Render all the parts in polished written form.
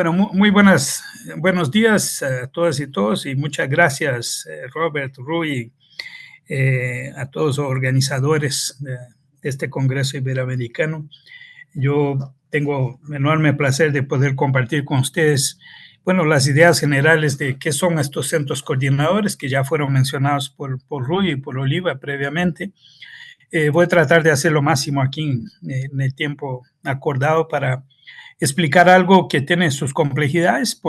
Bueno, buenos días a todas y todos y muchas gracias, Robert, Rui, a todos los organizadores de este Congreso Iberoamericano. Yo tengo enorme placer de poder compartir con ustedes, bueno, las ideas generales de qué son estos centros coordinadores que ya fueron mencionados por Rui y por Oliva previamente. Voy a tratar de hacer lo máximo aquí en el tiempo acordado para explicar algo que tiene sus complejidades,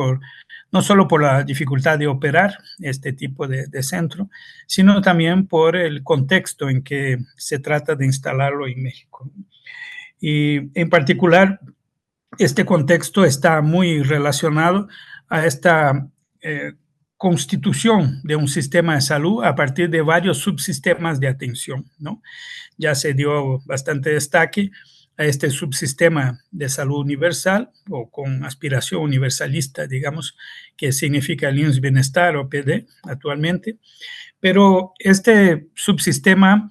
no solo por la dificultad de operar este tipo de centro, sino también por el contexto en que se trata de instalarlo en México. Y en particular, este contexto está muy relacionado a esta constitución de un sistema de salud a partir de varios subsistemas de atención, ¿no? Ya se dio bastante destaque a este subsistema de salud universal o con aspiración universalista, digamos, que significa el IMSS Bienestar o PD actualmente, pero este subsistema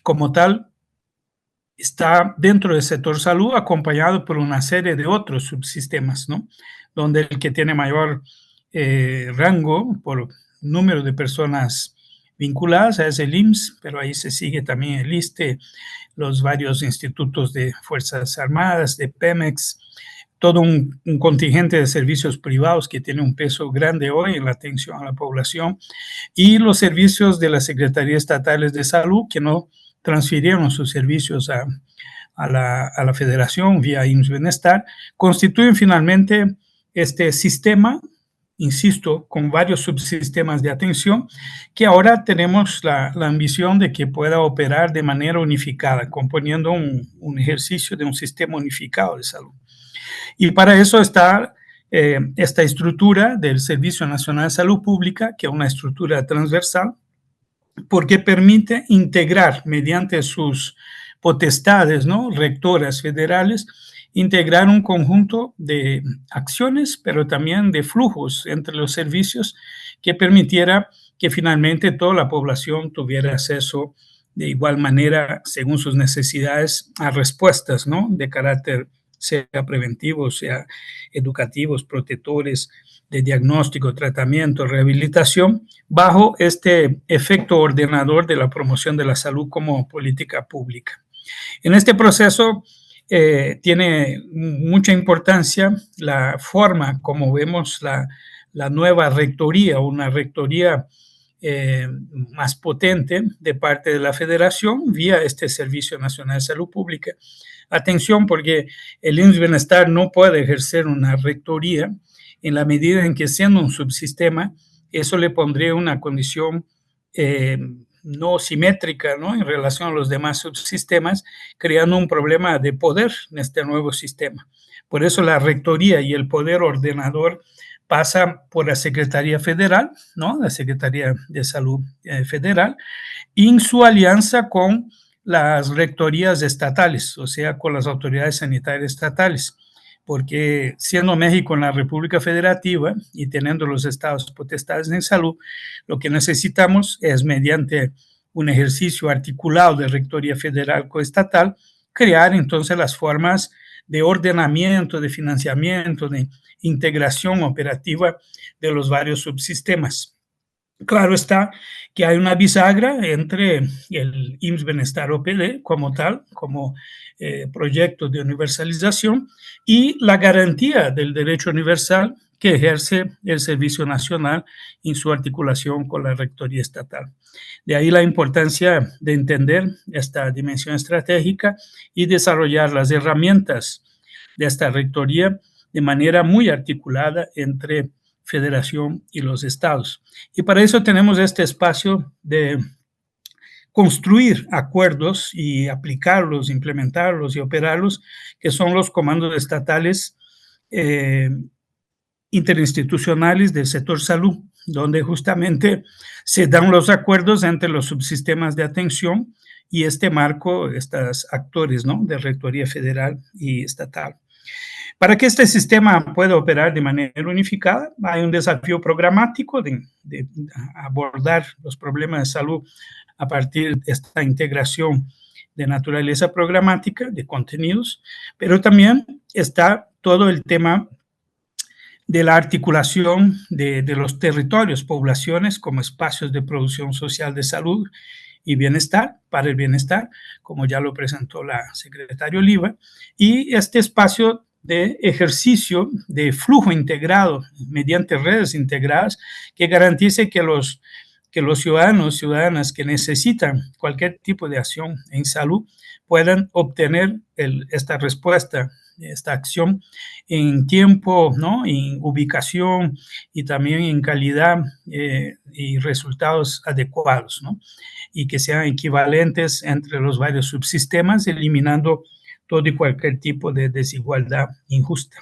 como tal está dentro del sector salud acompañado por una serie de otros subsistemas, ¿no? Donde el que tiene mayor rango por número de personas vinculadas es el IMSS, pero ahí se sigue también el ISSSTE, los varios institutos de Fuerzas Armadas, de Pemex, todo un contingente de servicios privados que tiene un peso grande hoy en la atención a la población, y los servicios de las Secretarías Estatales de Salud que no transfirieron sus servicios a la Federación vía IMSS Bienestar, constituyen finalmente este sistema, insisto, con varios subsistemas de atención, que ahora tenemos la ambición de que pueda operar de manera unificada, componiendo un ejercicio de un sistema unificado de salud. Y para eso está esta estructura del Servicio Nacional de Salud Pública, que es una estructura transversal, porque permite integrar mediante sus potestades, ¿no?, rectoras federales, integrar un conjunto de acciones, pero también de flujos entre los servicios que permitiera que finalmente toda la población tuviera acceso de igual manera, según sus necesidades, a respuestas, ¿no?, de carácter sea preventivos, sea educativos, protectores, de diagnóstico, tratamiento, rehabilitación, bajo este efecto ordenador de la promoción de la salud como política pública. En este proceso tiene mucha importancia la forma como vemos la nueva rectoría, una rectoría más potente de parte de la Federación vía este Servicio Nacional de Salud Pública. Atención, porque el IMSS Bienestar no puede ejercer una rectoría en la medida en que, siendo un subsistema, eso le pondría una condición no simétrica, ¿no?, en relación a los demás subsistemas, creando un problema de poder en este nuevo sistema. Por eso la rectoría y el poder ordenador pasa por la Secretaría Federal, ¿no?, la Secretaría de Salud Federal, en su alianza con las rectorías estatales, o sea, con las autoridades sanitarias estatales, porque siendo México una república federativa y teniendo los estados potestades en salud, lo que necesitamos es, mediante un ejercicio articulado de rectoría federal coestatal, crear entonces las formas de ordenamiento, de financiamiento, de integración operativa de los varios subsistemas. Claro está que hay una bisagra entre el IMSS Bienestar OPD como tal, como proyecto de universalización, y la garantía del derecho universal que ejerce el Servicio Nacional en su articulación con la Rectoría Estatal. De ahí la importancia de entender esta dimensión estratégica y desarrollar las herramientas de esta Rectoría de manera muy articulada entre Federación y los estados. Y para eso tenemos este espacio de construir acuerdos y aplicarlos, implementarlos y operarlos, que son los comandos estatales interinstitucionales del sector salud, donde justamente se dan los acuerdos entre los subsistemas de atención y este marco, estos actores, ¿no?, de rectoría federal y estatal. Para que este sistema pueda operar de manera unificada, hay un desafío programático de abordar los problemas de salud a partir de esta integración de naturaleza programática, de contenidos, pero también está todo el tema de la articulación de los territorios, poblaciones como espacios de producción social de salud y bienestar, para el bienestar, como ya lo presentó la secretaria Oliva, y este espacio de ejercicio de flujo integrado mediante redes integradas que garantice que los ciudadanos, ciudadanas que necesitan cualquier tipo de acción en salud puedan obtener esta respuesta, esta acción en tiempo, ¿no? En ubicación y también en calidad y resultados adecuados, ¿no? Y que sean equivalentes entre los varios subsistemas, eliminando todo y cualquier tipo de desigualdad injusta.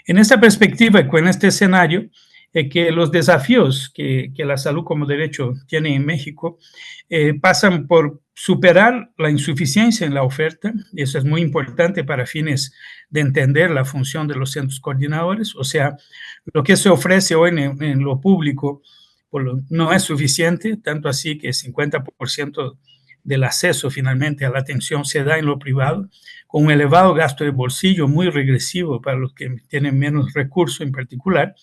En esta perspectiva y con este escenario, que los desafíos que la salud como derecho tiene en México pasan por superar la insuficiencia en la oferta, y eso es muy importante para fines de entender la función de los centros coordinadores, o sea, lo que se ofrece hoy en lo público no es suficiente, tanto así que 50% del acceso finalmente a la atención se da en lo privado, con un elevado gasto de bolsillo muy regresivo para los que tienen menos recursos en particular,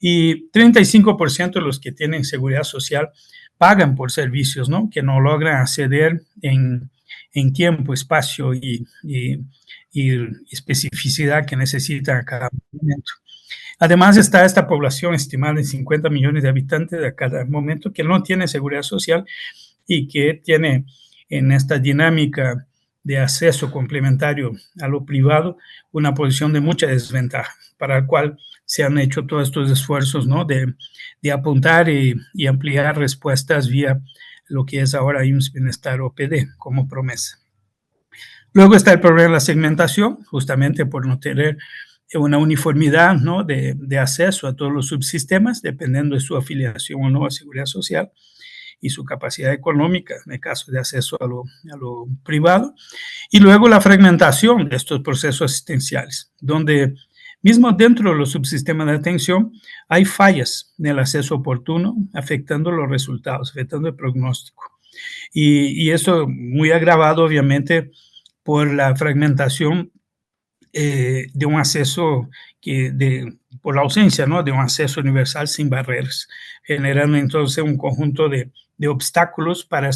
y 35% de los que tienen seguridad social pagan por servicios, ¿no? Que no logran acceder en tiempo, espacio y especificidad que necesita cada momento. Además está esta población estimada en 50 millones de habitantes a cada momento que no tiene seguridad social y que tiene en esta dinámica de acceso complementario a lo privado una posición de mucha desventaja, para el cual se han hecho todos estos esfuerzos, ¿no? de apuntar y ampliar respuestas vía lo que es ahora IMSS Bienestar OPD como promesa. Luego está el problema de la segmentación, justamente por no tener una uniformidad, ¿no? de acceso a todos los subsistemas, dependiendo de su afiliación o no a seguridad social y su capacidad económica, en el caso de acceso a lo privado. Y luego la fragmentación de estos procesos asistenciales, donde mismo dentro de los subsistemas de atención hay fallas en el acceso oportuno, afectando los resultados, afectando el pronóstico. Y eso muy agravado, obviamente, por la fragmentación de un acceso por la ausencia, ¿no? de un acceso universal sin barreras, generando entonces un conjunto de obstáculos para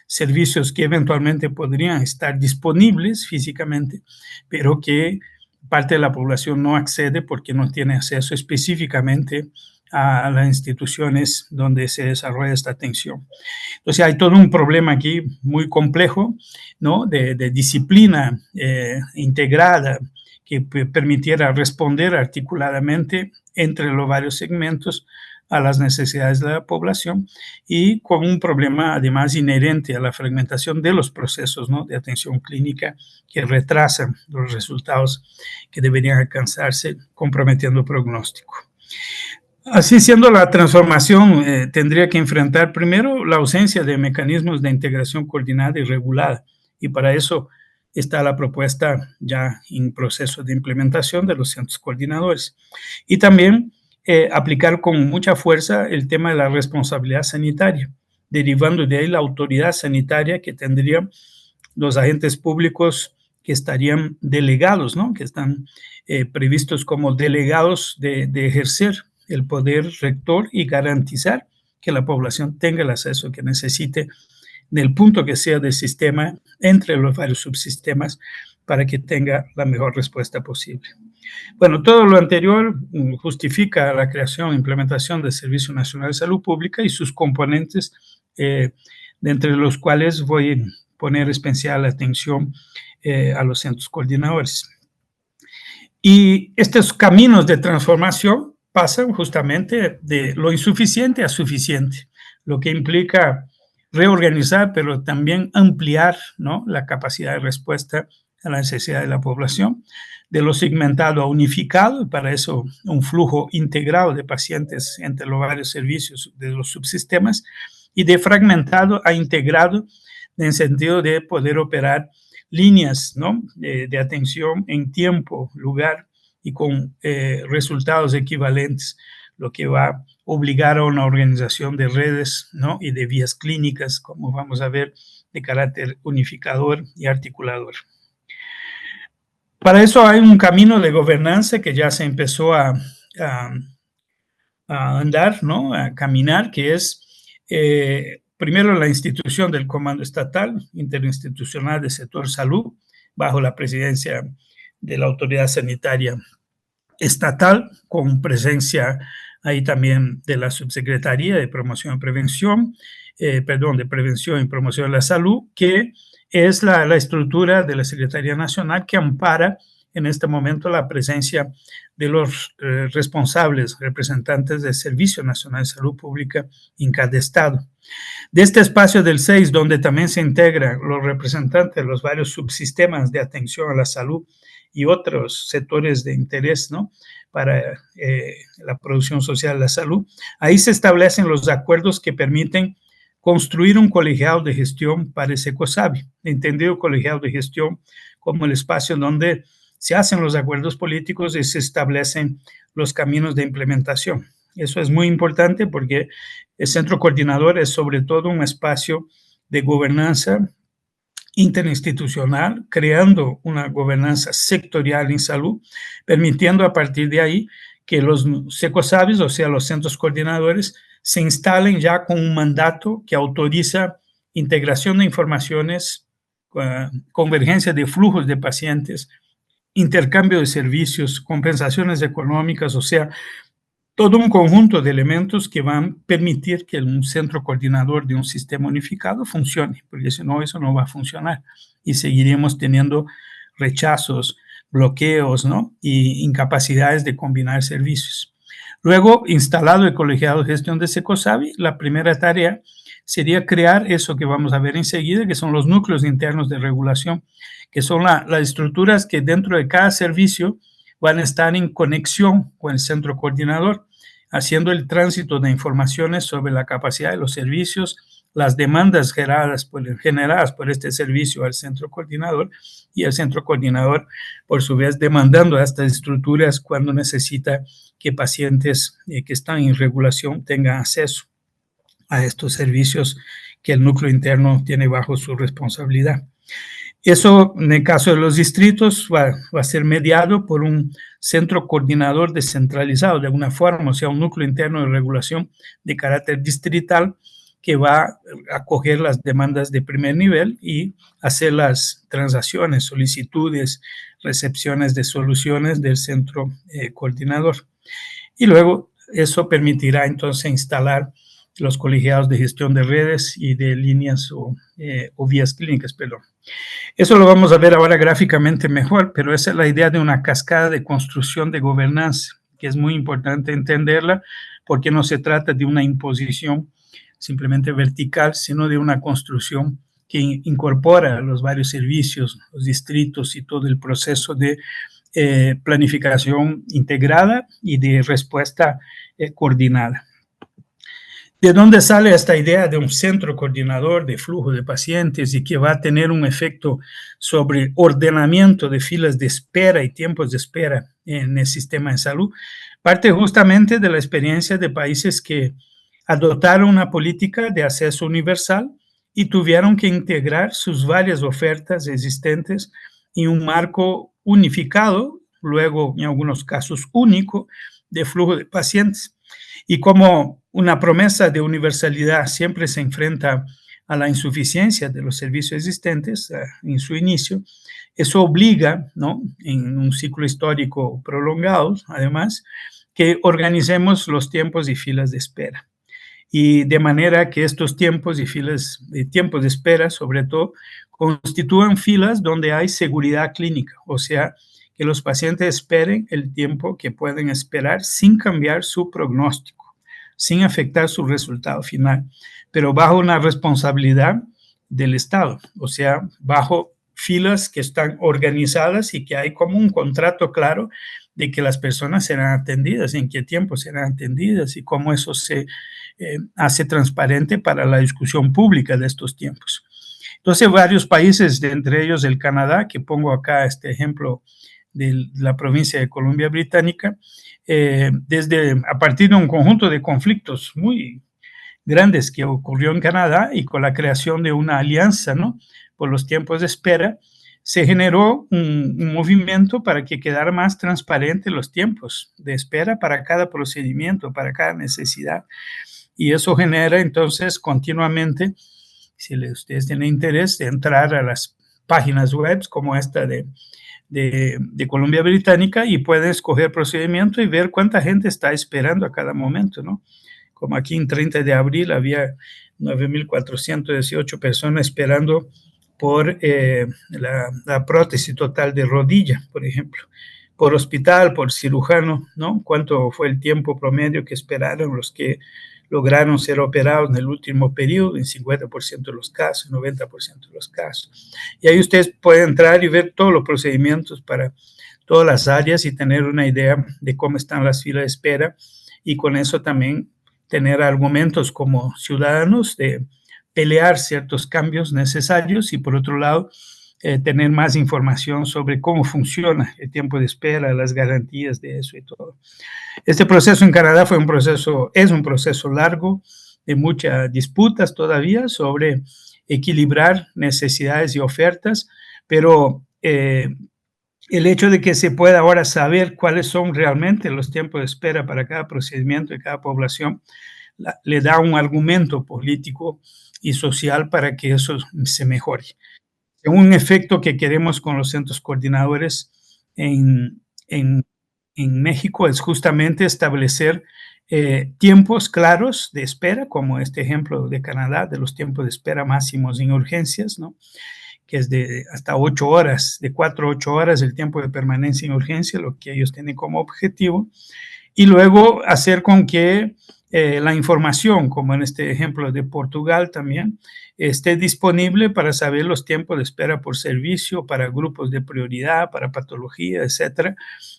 servicios que eventualmente podrían estar disponibles físicamente, pero que parte de la población no accede porque no tiene acceso específicamente a las instituciones donde se desarrolla esta atención. Entonces hay todo un problema aquí muy complejo, ¿no? de disciplina integrada que permitiera responder articuladamente entre los varios segmentos a las necesidades de la población y con un problema además inherente a la fragmentación de los procesos, ¿no? de atención clínica que retrasan los resultados que deberían alcanzarse comprometiendo el pronóstico. Así siendo, la transformación tendría que enfrentar primero la ausencia de mecanismos de integración coordinada y regulada, y para eso está la propuesta ya en proceso de implementación de los centros coordinadores. Y también aplicar con mucha fuerza el tema de la responsabilidad sanitaria, derivando de ahí la autoridad sanitaria que tendrían los agentes públicos que estarían delegados, ¿no? que están previstos como delegados de ejercer el poder rector y garantizar que la población tenga el acceso que necesite del punto que sea del sistema entre los varios subsistemas para que tenga la mejor respuesta posible. Bueno, todo lo anterior justifica la creación e implementación del Servicio Nacional de Salud Pública y sus componentes, de entre los cuales voy a poner especial atención a los centros coordinadores. Y estos caminos de transformación pasan justamente de lo insuficiente a suficiente, lo que implica reorganizar, pero también ampliar, ¿no? la capacidad de respuesta a la necesidad de la población, de lo segmentado a unificado, y para eso un flujo integrado de pacientes entre los varios servicios de los subsistemas, y de fragmentado a integrado, en el sentido de poder operar líneas, ¿no? de atención en tiempo, lugar y con resultados equivalentes, lo que va a obligar a una organización de redes, ¿no? y de vías clínicas, como vamos a ver, de carácter unificador y articulador. Para eso hay un camino de gobernanza que ya se empezó a a andar, ¿no? A caminar, que es primero la institución del Comando Estatal Interinstitucional del Sector Salud, bajo la presidencia de la Autoridad Sanitaria Estatal, con presencia ahí también de la Subsecretaría de Promoción y Prevención, de Prevención y Promoción de la Salud, que es la estructura de la Secretaría Nacional que ampara en este momento la presencia de los responsables, representantes del Servicio Nacional de Salud Pública en cada estado. De este espacio del 6, donde también se integran los representantes de los varios subsistemas de atención a la salud y otros sectores de interés, ¿no?, para la producción social de la salud, ahí se establecen los acuerdos que permiten construir un colegiado de gestión para el SECOSABI, entendido colegiado de gestión como el espacio donde se hacen los acuerdos políticos y se establecen los caminos de implementación. Eso es muy importante porque el centro coordinador es sobre todo un espacio de gobernanza interinstitucional, creando una gobernanza sectorial en salud, permitiendo a partir de ahí que los SECOSABIs, o sea, los centros coordinadores, se instalen ya con un mandato que autoriza integración de informaciones, convergencia de flujos de pacientes, intercambio de servicios, compensaciones económicas, o sea, todo un conjunto de elementos que van a permitir que un centro coordinador de un sistema unificado funcione, porque si no, eso no va a funcionar y seguiremos teniendo rechazos, bloqueos, ¿no?, y incapacidades de combinar servicios. Luego, instalado el colegiado de gestión de SECOSABI, la primera tarea sería crear eso que vamos a ver enseguida, que son los núcleos internos de regulación, que son las estructuras que dentro de cada servicio van a estar en conexión con el centro coordinador, haciendo el tránsito de informaciones sobre la capacidad de los servicios, las demandas generadas por este servicio al centro coordinador, y el centro coordinador, por su vez, demandando a estas estructuras cuando necesita que pacientes que están en regulación tengan acceso a estos servicios que el núcleo interno tiene bajo su responsabilidad. Eso, en el caso de los distritos, va a ser mediado por un centro coordinador descentralizado, de alguna forma, o sea, un núcleo interno de regulación de carácter distrital que va a acoger las demandas de primer nivel y hacer las transacciones, solicitudes, recepciones de soluciones del centro coordinador. Y luego eso permitirá entonces instalar los colegiados de gestión de redes y de líneas o vías clínicas, perdón. Eso lo vamos a ver ahora gráficamente mejor, pero esa es la idea de una cascada de construcción de gobernanza, que es muy importante entenderla, porque no se trata de una imposición simplemente vertical, sino de una construcción que incorpora los varios servicios, los distritos y todo el proceso de planificación integrada y de respuesta coordinada. ¿De dónde sale esta idea de un centro coordinador de flujo de pacientes y que va a tener un efecto sobre ordenamiento de filas de espera y tiempos de espera en el sistema de salud? Parte justamente de la experiencia de países que adoptaron una política de acceso universal y tuvieron que integrar sus varias ofertas existentes en un marco unificado, luego en algunos casos único, de flujo de pacientes. Y como una promesa de universalidad siempre se enfrenta a la insuficiencia de los servicios existentes en su inicio, eso obliga, ¿no?, en un ciclo histórico prolongado, además, que organicemos los tiempos y filas de espera. Y de manera que estos tiempos y filas, tiempos de espera, sobre todo, constituyan filas donde hay seguridad clínica, o sea, que los pacientes esperen el tiempo que pueden esperar sin cambiar su pronóstico, sin afectar su resultado final, pero bajo una responsabilidad del Estado, o sea, bajo filas que están organizadas y que hay como un contrato claro de que las personas serán atendidas, en qué tiempo serán atendidas y cómo eso se hace transparente para la discusión pública de estos tiempos. Entonces, varios países, entre ellos el Canadá, que pongo acá este ejemplo de la provincia de Columbia Británica, a partir de un conjunto de conflictos muy grandes que ocurrió en Canadá y con la creación de una alianza, ¿no?, por los tiempos de espera, se generó un movimiento para que quedara más transparente los tiempos de espera para cada procedimiento, para cada necesidad. Y eso genera entonces continuamente, si ustedes tienen interés, de entrar a las páginas web como esta de Columbia Británica y pueden escoger procedimiento y ver cuánta gente está esperando a cada momento, ¿no? Como aquí en 30 de abril había 9.418 personas esperando por la prótesis total de rodilla, por ejemplo, por hospital, por cirujano, ¿no? ¿Cuánto fue el tiempo promedio que esperaron los que lograron ser operados en el último periodo? En 50% de los casos, 90% de los casos. Y ahí ustedes pueden entrar y ver todos los procedimientos para todas las áreas y tener una idea de cómo están las filas de espera, y con eso también tener argumentos como ciudadanos de pelear ciertos cambios necesarios y, por otro lado, tener más información sobre cómo funciona el tiempo de espera, las garantías de eso y todo. Este proceso en Canadá es un proceso largo, de muchas disputas todavía sobre equilibrar necesidades y ofertas, pero el hecho de que se pueda ahora saber cuáles son realmente los tiempos de espera para cada procedimiento de cada población le da un argumento político y social para que eso se mejore. Un efecto que queremos con los centros coordinadores en, en, en México es justamente establecer tiempos claros de espera, como este ejemplo de Canadá, de los tiempos de espera máximos en urgencias, ¿no? Que es de hasta 8 horas, de 4 a 8 horas el tiempo de permanencia en urgencia, lo que ellos tienen como objetivo, y luego hacer con que la información, como en este ejemplo de Portugal también, esté disponible para saber los tiempos de espera por servicio, para grupos de prioridad, para patología, etcétera,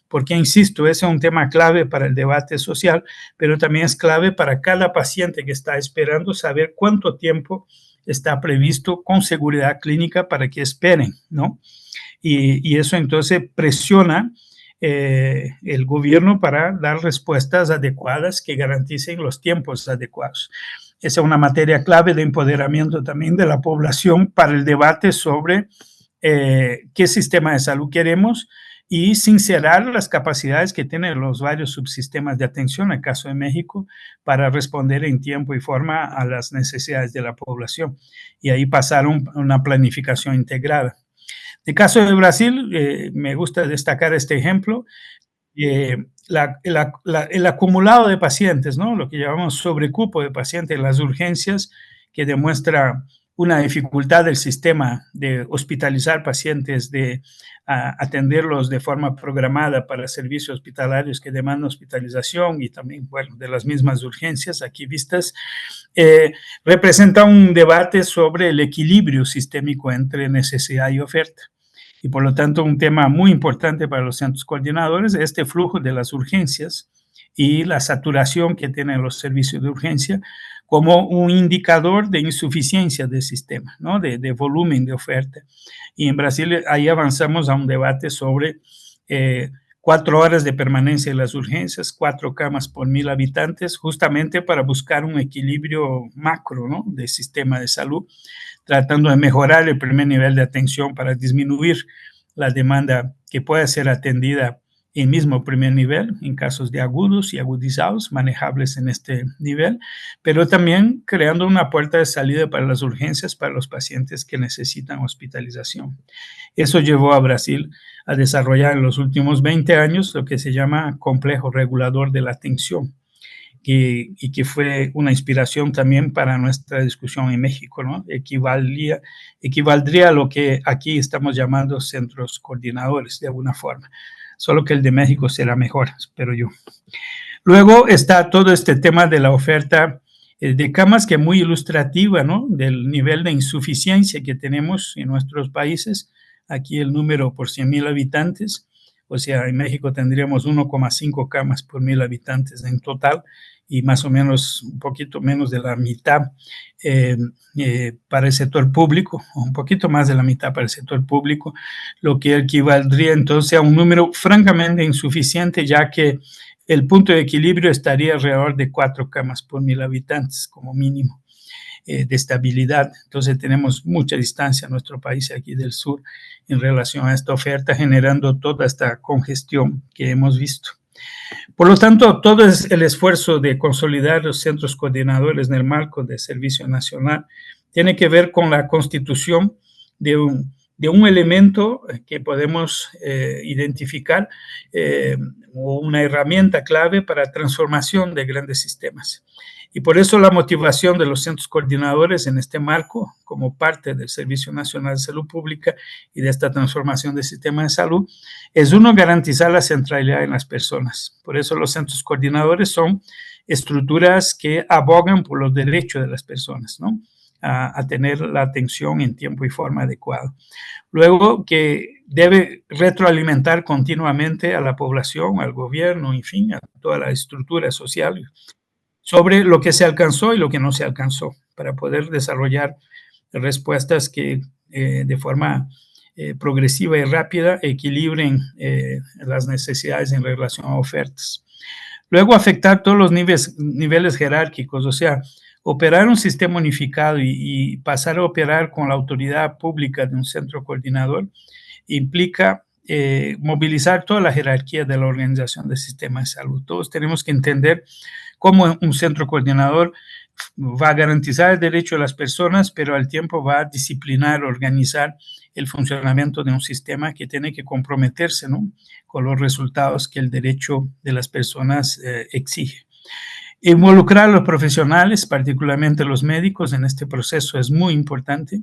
porque, insisto, ese es un tema clave para el debate social, pero también es clave para cada paciente que está esperando saber cuánto tiempo está previsto con seguridad clínica para que esperen, ¿no? Y eso entonces presiona el gobierno para dar respuestas adecuadas que garanticen los tiempos adecuados. Esa es una materia clave de empoderamiento también de la población para el debate sobre qué sistema de salud queremos y sincerar las capacidades que tienen los varios subsistemas de atención, en el caso de México, para responder en tiempo y forma a las necesidades de la población. Y ahí pasar una planificación integrada. En el caso de Brasil, me gusta destacar este ejemplo, el acumulado de pacientes, ¿no? Lo que llamamos sobrecupo de pacientes en las urgencias, que demuestra una dificultad del sistema de hospitalizar pacientes, de atenderlos de forma programada para servicios hospitalarios que demandan hospitalización y también, bueno, de las mismas urgencias aquí vistas, representa un debate sobre el equilibrio sistémico entre necesidad y oferta. Y por lo tanto, un tema muy importante para los centros coordinadores es este flujo de las urgencias y la saturación que tienen los servicios de urgencia como un indicador de insuficiencia del sistema, ¿no? de volumen de oferta. Y en Brasil ahí avanzamos a un debate sobre 4 horas de permanencia en las urgencias, 4 camas por 1.000 habitantes, justamente para buscar un equilibrio macro, ¿no? del sistema de salud, tratando de mejorar el primer nivel de atención para disminuir la demanda que pueda ser atendida en mismo primer nivel, en casos de agudos y agudizados, manejables en este nivel, pero también creando una puerta de salida para las urgencias para los pacientes que necesitan hospitalización. Eso llevó a Brasil a desarrollar en los últimos 20 años lo que se llama complejo regulador de la atención, y que fue una inspiración también para nuestra discusión en México, ¿no? Equivaldría a lo que aquí estamos llamando centros coordinadores, de alguna forma. Solo que el de México será mejor, espero yo. Luego está todo este tema de la oferta de camas, que es muy ilustrativa, ¿no? Del nivel de insuficiencia que tenemos en nuestros países. Aquí el número por 100.000 habitantes, o sea, en México tendríamos 1,5 camas por 1.000 habitantes en total, y más o menos un poquito menos de la mitad para el sector público, o un poquito más de la mitad para el sector público, lo que equivaldría entonces a un número francamente insuficiente, ya que el punto de equilibrio estaría alrededor de 4 camas por 1.000 habitantes como mínimo. de estabilidad. Entonces tenemos mucha distancia en nuestro país aquí del sur en relación a esta oferta, generando toda esta congestión que hemos visto. Por lo tanto, todo el esfuerzo de consolidar los centros coordinadores en el marco del Servicio Nacional tiene que ver con la constitución de un elemento que podemos identificar como una herramienta clave para transformación de grandes sistemas. Y por eso la motivación de los centros coordinadores en este marco, como parte del Servicio Nacional de Salud Pública y de esta transformación del sistema de salud, es uno, garantizar la centralidad en las personas. Por eso los centros coordinadores son estructuras que abogan por los derechos de las personas, ¿no? A tener la atención en tiempo y forma adecuada. Luego, que debe retroalimentar continuamente a la población, al gobierno, en fin, a toda la estructura social sobre lo que se alcanzó y lo que no se alcanzó, para poder desarrollar respuestas que de forma progresiva y rápida equilibren las necesidades en relación a ofertas. Luego, afectar todos los niveles jerárquicos, o sea, operar un sistema unificado y pasar a operar con la autoridad pública de un centro coordinador implica movilizar toda la jerarquía de la organización del sistema de salud. Todos tenemos que entender cómo un centro coordinador va a garantizar el derecho de las personas, pero al tiempo va a disciplinar, organizar el funcionamiento de un sistema que tiene que comprometerse, ¿no?, con los resultados que el derecho de las personas exige. Involucrar a los profesionales, particularmente los médicos, en este proceso es muy importante,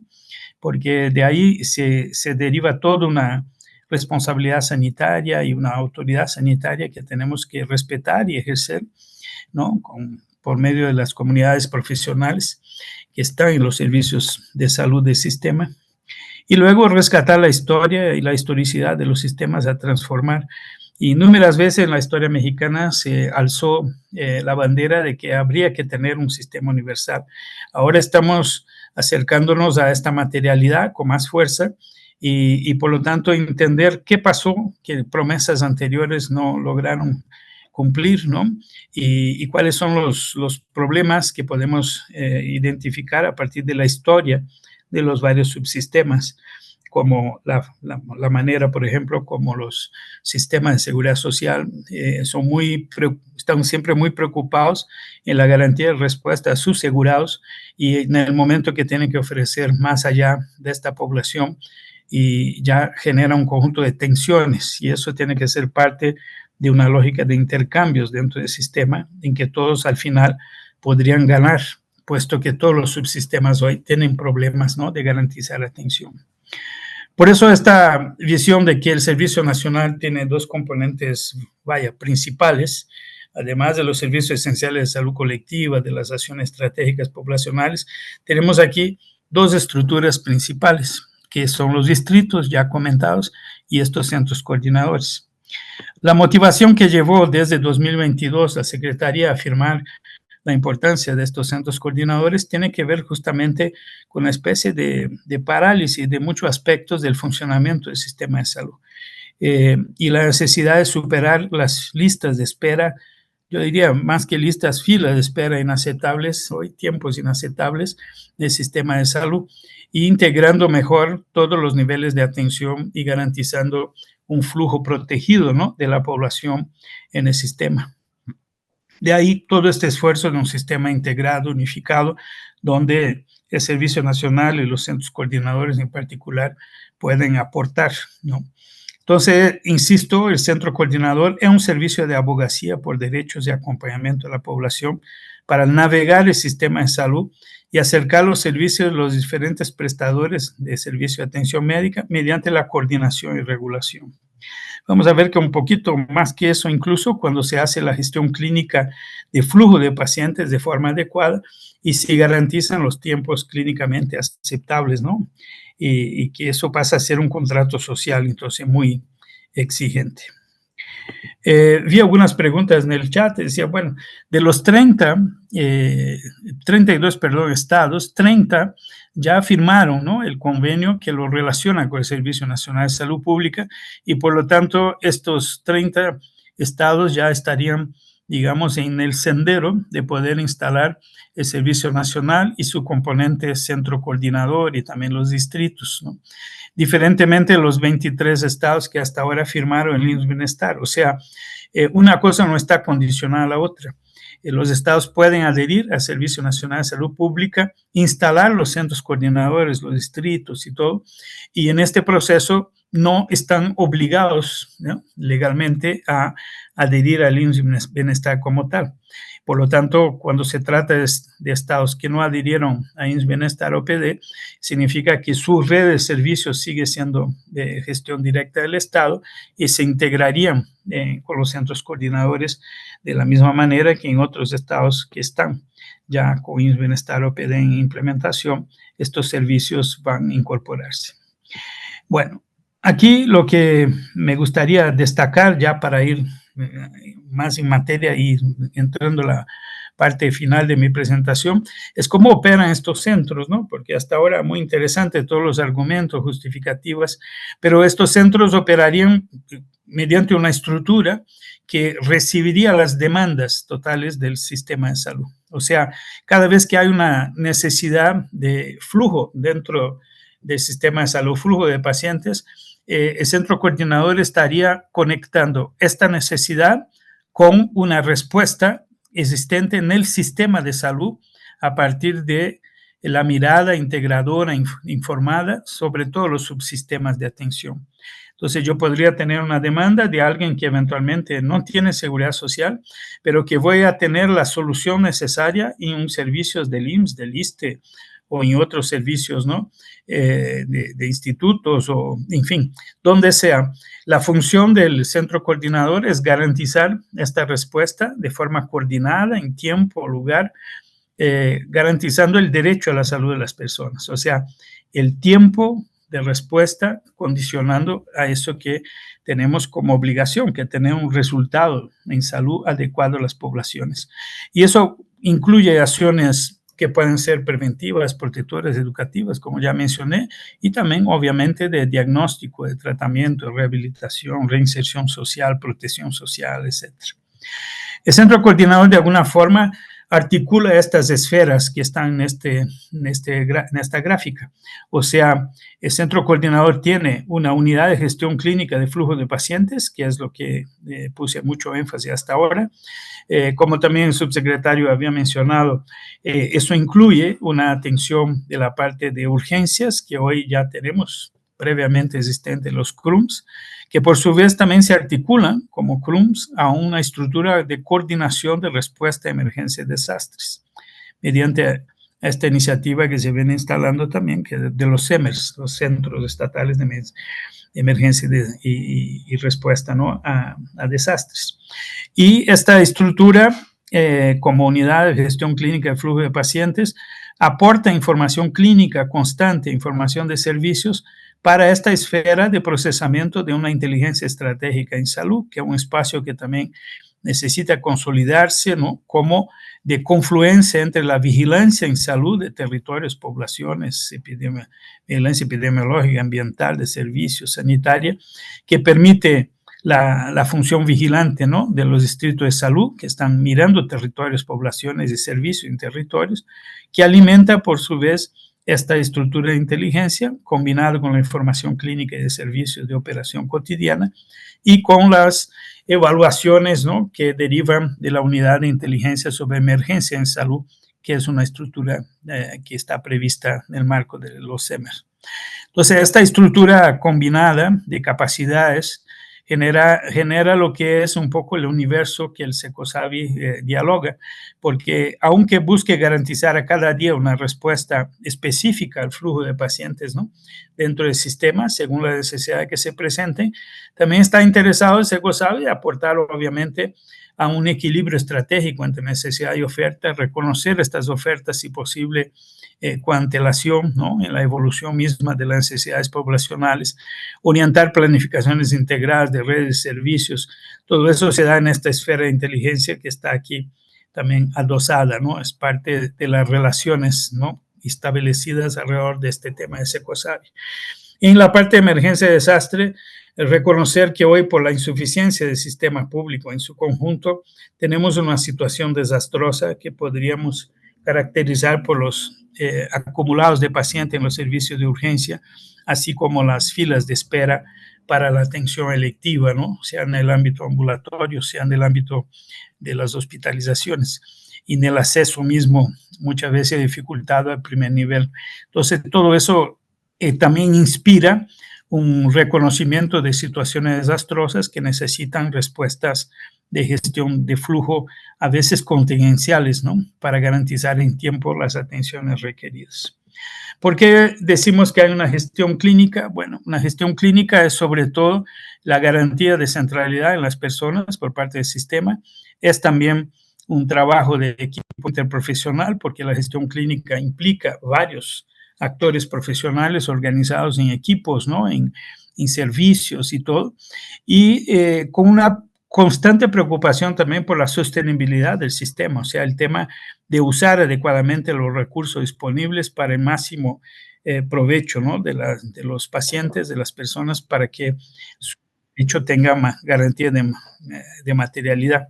porque de ahí se deriva toda una responsabilidad sanitaria y una autoridad sanitaria que tenemos que respetar y ejercer, ¿no?, por medio de las comunidades profesionales que están en los servicios de salud del sistema. Y luego rescatar la historia y la historicidad de los sistemas a transformar. Y númeras veces en la historia mexicana se alzó la bandera de que habría que tener un sistema universal. Ahora estamos acercándonos a esta materialidad con más fuerza y por lo tanto entender qué pasó, que promesas anteriores no lograron cumplir, ¿no? Y cuáles son los problemas que podemos identificar a partir de la historia de los varios subsistemas, como la manera, por ejemplo, como los sistemas de seguridad social están siempre muy preocupados en la garantía de respuesta a sus asegurados y en el momento que tienen que ofrecer más allá de esta población y ya genera un conjunto de tensiones y eso tiene que ser parte de una lógica de intercambios dentro del sistema en que todos al final podrían ganar, puesto que todos los subsistemas hoy tienen problemas, ¿no?, de garantizar la atención. Por eso esta visión de que el Servicio Nacional tiene dos componentes, principales, además de los servicios esenciales de salud colectiva, de las acciones estratégicas poblacionales, tenemos aquí dos estructuras principales, que son los distritos ya comentados y estos centros coordinadores. La motivación que llevó desde 2022 la Secretaría a afirmar la importancia de estos centros coordinadores tiene que ver justamente con una especie de parálisis de muchos aspectos del funcionamiento del sistema de salud y la necesidad de superar las listas de espera, yo diría más que listas, filas de espera inaceptables, hoy tiempos inaceptables del sistema de salud, e integrando mejor todos los niveles de atención y garantizando un flujo protegido, ¿no?, de la población en el sistema. De ahí todo este esfuerzo de un sistema integrado, unificado, donde el Servicio Nacional y los centros coordinadores en particular pueden aportar, ¿no? Entonces, insisto, el centro coordinador es un servicio de abogacía por derechos y acompañamiento de la población para navegar el sistema de salud y acercar los servicios de los diferentes prestadores de servicio de atención médica mediante la coordinación y regulación. Vamos a ver que un poquito más que eso, incluso cuando se hace la gestión clínica de flujo de pacientes de forma adecuada y se garantizan los tiempos clínicamente aceptables, ¿no? Y que eso pasa a ser un contrato social, entonces muy exigente. Vi algunas preguntas en el chat, decía, bueno, de los 32 estados, 30 ya firmaron, ¿no?, el convenio que lo relaciona con el Servicio Nacional de Salud Pública y por lo tanto estos 30 estados ya estarían digamos, en el sendero de poder instalar el Servicio Nacional y su componente centro coordinador y también los distritos, ¿no? Diferentemente de los 23 estados que hasta ahora firmaron el IMSS Bienestar. O sea, una cosa no está condicionada a la otra. Los estados pueden adherir al Servicio Nacional de Salud Pública, instalar los centros coordinadores, los distritos y todo, y en este proceso no están obligados, ¿no?, legalmente a adherir al IMSS Bienestar como tal. Por lo tanto, cuando se trata de estados que no adhirieron a IMSS Bienestar OPD, significa que su red de servicios sigue siendo de gestión directa del Estado y se integrarían con los centros coordinadores de la misma manera que en otros estados que están ya con IMSS Bienestar OPD en implementación, estos servicios van a incorporarse. Bueno, aquí lo que me gustaría destacar ya para ir más en materia y entrando a la parte final de mi presentación, es cómo operan estos centros, ¿no? Porque hasta ahora muy interesante todos los argumentos justificativos, pero estos centros operarían mediante una estructura que recibiría las demandas totales del sistema de salud. O sea, cada vez que hay una necesidad de flujo dentro del sistema de salud, flujo de pacientes, el centro coordinador estaría conectando esta necesidad con una respuesta existente en el sistema de salud a partir de la mirada integradora, informada sobre todos los subsistemas de atención. Entonces, yo podría tener una demanda de alguien que eventualmente no tiene seguridad social, pero que voy a tener la solución necesaria en un servicio del IMSS, del ISSSTE, o en otros servicios, ¿no?, de institutos o, en fin, donde sea. La función del centro coordinador es garantizar esta respuesta de forma coordinada, en tiempo, lugar, garantizando el derecho a la salud de las personas. O sea, el tiempo de respuesta condicionando a eso que tenemos como obligación, que tener un resultado en salud adecuado a las poblaciones. Y eso incluye acciones que pueden ser preventivas, protectoras, educativas, como ya mencioné, y también, obviamente, de diagnóstico, de tratamiento, de rehabilitación, reinserción social, protección social, etc. El centro coordinador, de alguna forma, articula estas esferas que están en esta gráfica. O sea, el centro coordinador tiene una unidad de gestión clínica de flujo de pacientes, que es lo que puse mucho énfasis hasta ahora. Como también el subsecretario había mencionado, eso incluye una atención de la parte de urgencias, que hoy ya tenemos previamente existentes los CRUMS, que por su vez también se articulan como CRUMS a una estructura de coordinación de respuesta a emergencias y desastres, mediante esta iniciativa que se viene instalando también, que de los CEMERS, los Centros Estatales de Emergencia y Respuesta, ¿no?, a desastres. Y esta estructura, como unidad de gestión clínica de flujo de pacientes, aporta información clínica constante, información de servicios para esta esfera de procesamiento de una inteligencia estratégica en salud, que es un espacio que también necesita consolidarse, ¿no?, como de confluencia entre la vigilancia en salud de territorios, poblaciones, vigilancia epidemiológica, ambiental, de servicios, sanitaria, que permite la función vigilante, ¿no?, de los distritos de salud, que están mirando territorios, poblaciones y servicios en territorios, que alimenta, por su vez, esta estructura de inteligencia, combinada con la información clínica y de servicios de operación cotidiana, y con las evaluaciones, ¿no?, que derivan de la unidad de inteligencia sobre emergencia en salud, que es una estructura que está prevista en el marco de los CEMER. Entonces, esta estructura combinada de capacidades genera lo que es un poco el universo que el SECOSABI dialoga, porque aunque busque garantizar a cada día una respuesta específica al flujo de pacientes, ¿no?, dentro del sistema, según la necesidad que se presente, también está interesado el SECOSABI a aportar, obviamente, a un equilibrio estratégico entre necesidad y oferta, reconocer estas ofertas, si posible, con antelación, ¿no?, en la evolución misma de las necesidades poblacionales, orientar planificaciones integradas de redes de servicios. Todo eso se da en esta esfera de inteligencia que está aquí también adosada, ¿no?, es parte de las relaciones, ¿no?, establecidas alrededor de este tema de SECOSABI. En la parte de emergencia y desastre, reconocer que hoy, por la insuficiencia del sistema público en su conjunto, tenemos una situación desastrosa que podríamos caracterizar por los acumulados de pacientes en los servicios de urgencia, así como las filas de espera para la atención electiva, ¿no? Sea en el ámbito ambulatorio, sea en el ámbito de las hospitalizaciones, y en el acceso mismo, muchas veces dificultado al primer nivel. Entonces, todo eso también inspira un reconocimiento de situaciones desastrosas que necesitan respuestas de gestión de flujo, a veces contingenciales, ¿no? Para garantizar en tiempo las atenciones requeridas. ¿Por qué decimos que hay una gestión clínica? Bueno, una gestión clínica es sobre todo la garantía de centralidad en las personas por parte del sistema. Es también un trabajo de equipo interprofesional, porque la gestión clínica implica varios actores profesionales organizados en equipos, ¿no? En servicios y todo, y con una constante preocupación también por la sostenibilidad del sistema, o sea, el tema de usar adecuadamente los recursos disponibles para el máximo provecho, ¿no? de los pacientes, de las personas, para que su hecho tenga garantía de materialidad.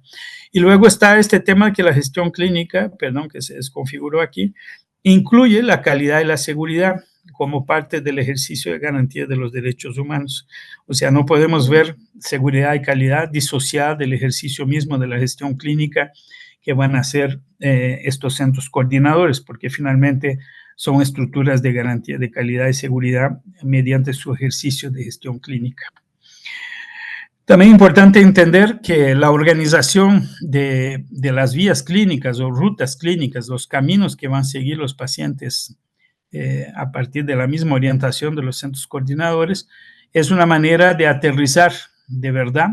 Y luego está este tema que la gestión clínica, que se desconfiguró aquí, incluye la calidad y la seguridad como parte del ejercicio de garantía de los derechos humanos. O sea, no podemos ver seguridad y calidad disociada del ejercicio mismo de la gestión clínica que van a hacer estos centros coordinadores, porque finalmente son estructuras de garantía de calidad y seguridad mediante su ejercicio de gestión clínica. También es importante entender que la organización de las vías clínicas o rutas clínicas, los caminos que van a seguir los pacientes a partir de la misma orientación de los centros coordinadores, es una manera de aterrizar de verdad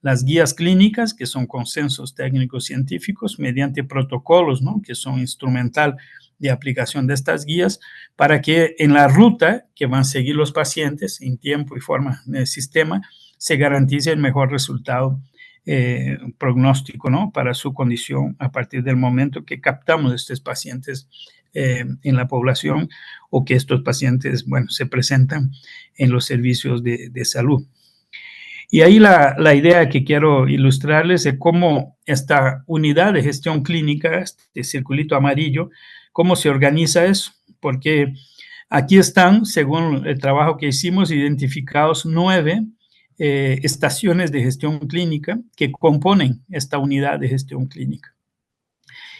las guías clínicas, que son consensos técnicos científicos, mediante protocolos, ¿no? Que son instrumental de aplicación de estas guías, para que en la ruta que van a seguir los pacientes en tiempo y forma del sistema, se garantice el mejor resultado prognóstico, ¿no? Para su condición a partir del momento que captamos estos pacientes en la población, o que estos pacientes, se presentan en los servicios de salud. Y ahí la idea que quiero ilustrarles es cómo esta unidad de gestión clínica, este circulito amarillo, cómo se organiza eso, porque aquí están, según el trabajo que hicimos, identificados 9 estaciones de gestión clínica que componen esta unidad de gestión clínica,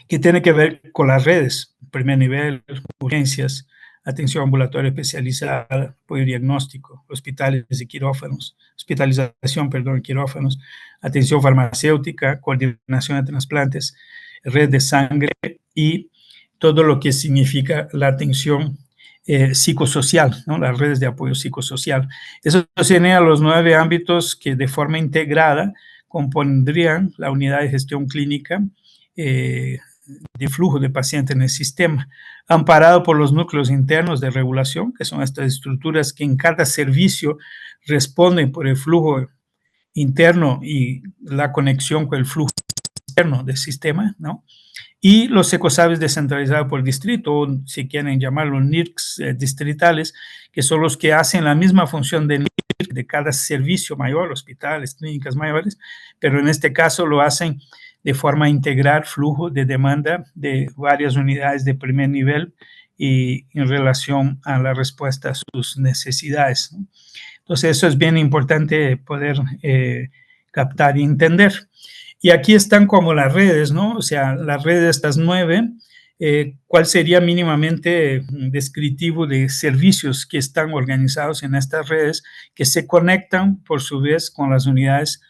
que tiene que ver con las redes, primer nivel, urgencias, atención ambulatoria especializada, apoyo diagnóstico, hospitales y quirófanos, hospitalización, quirófanos, atención farmacéutica, coordinación de trasplantes, red de sangre y todo lo que significa la atención psicosocial, ¿no? Las redes de apoyo psicosocial. Eso serían los 9 ámbitos que de forma integrada compondrían la unidad de gestión clínica de flujo de pacientes en el sistema, amparado por los núcleos internos de regulación, que son estas estructuras que en cada servicio responden por el flujo interno y la conexión con el flujo externo del sistema, ¿no? Y los ecosabes descentralizados por distrito, o si quieren llamarlo NIRCs distritales, que son los que hacen la misma función de NIRC de cada servicio mayor, hospitales, clínicas mayores, pero en este caso lo hacen de forma a integrar flujo de demanda de varias unidades de primer nivel y en relación a la respuesta a sus necesidades, ¿no? Entonces, eso es bien importante poder captar y entender. Y aquí están como las redes, ¿no? O sea, las redes de estas 9, ¿cuál sería mínimamente descriptivo de servicios que están organizados en estas redes, que se conectan por su vez con las unidades,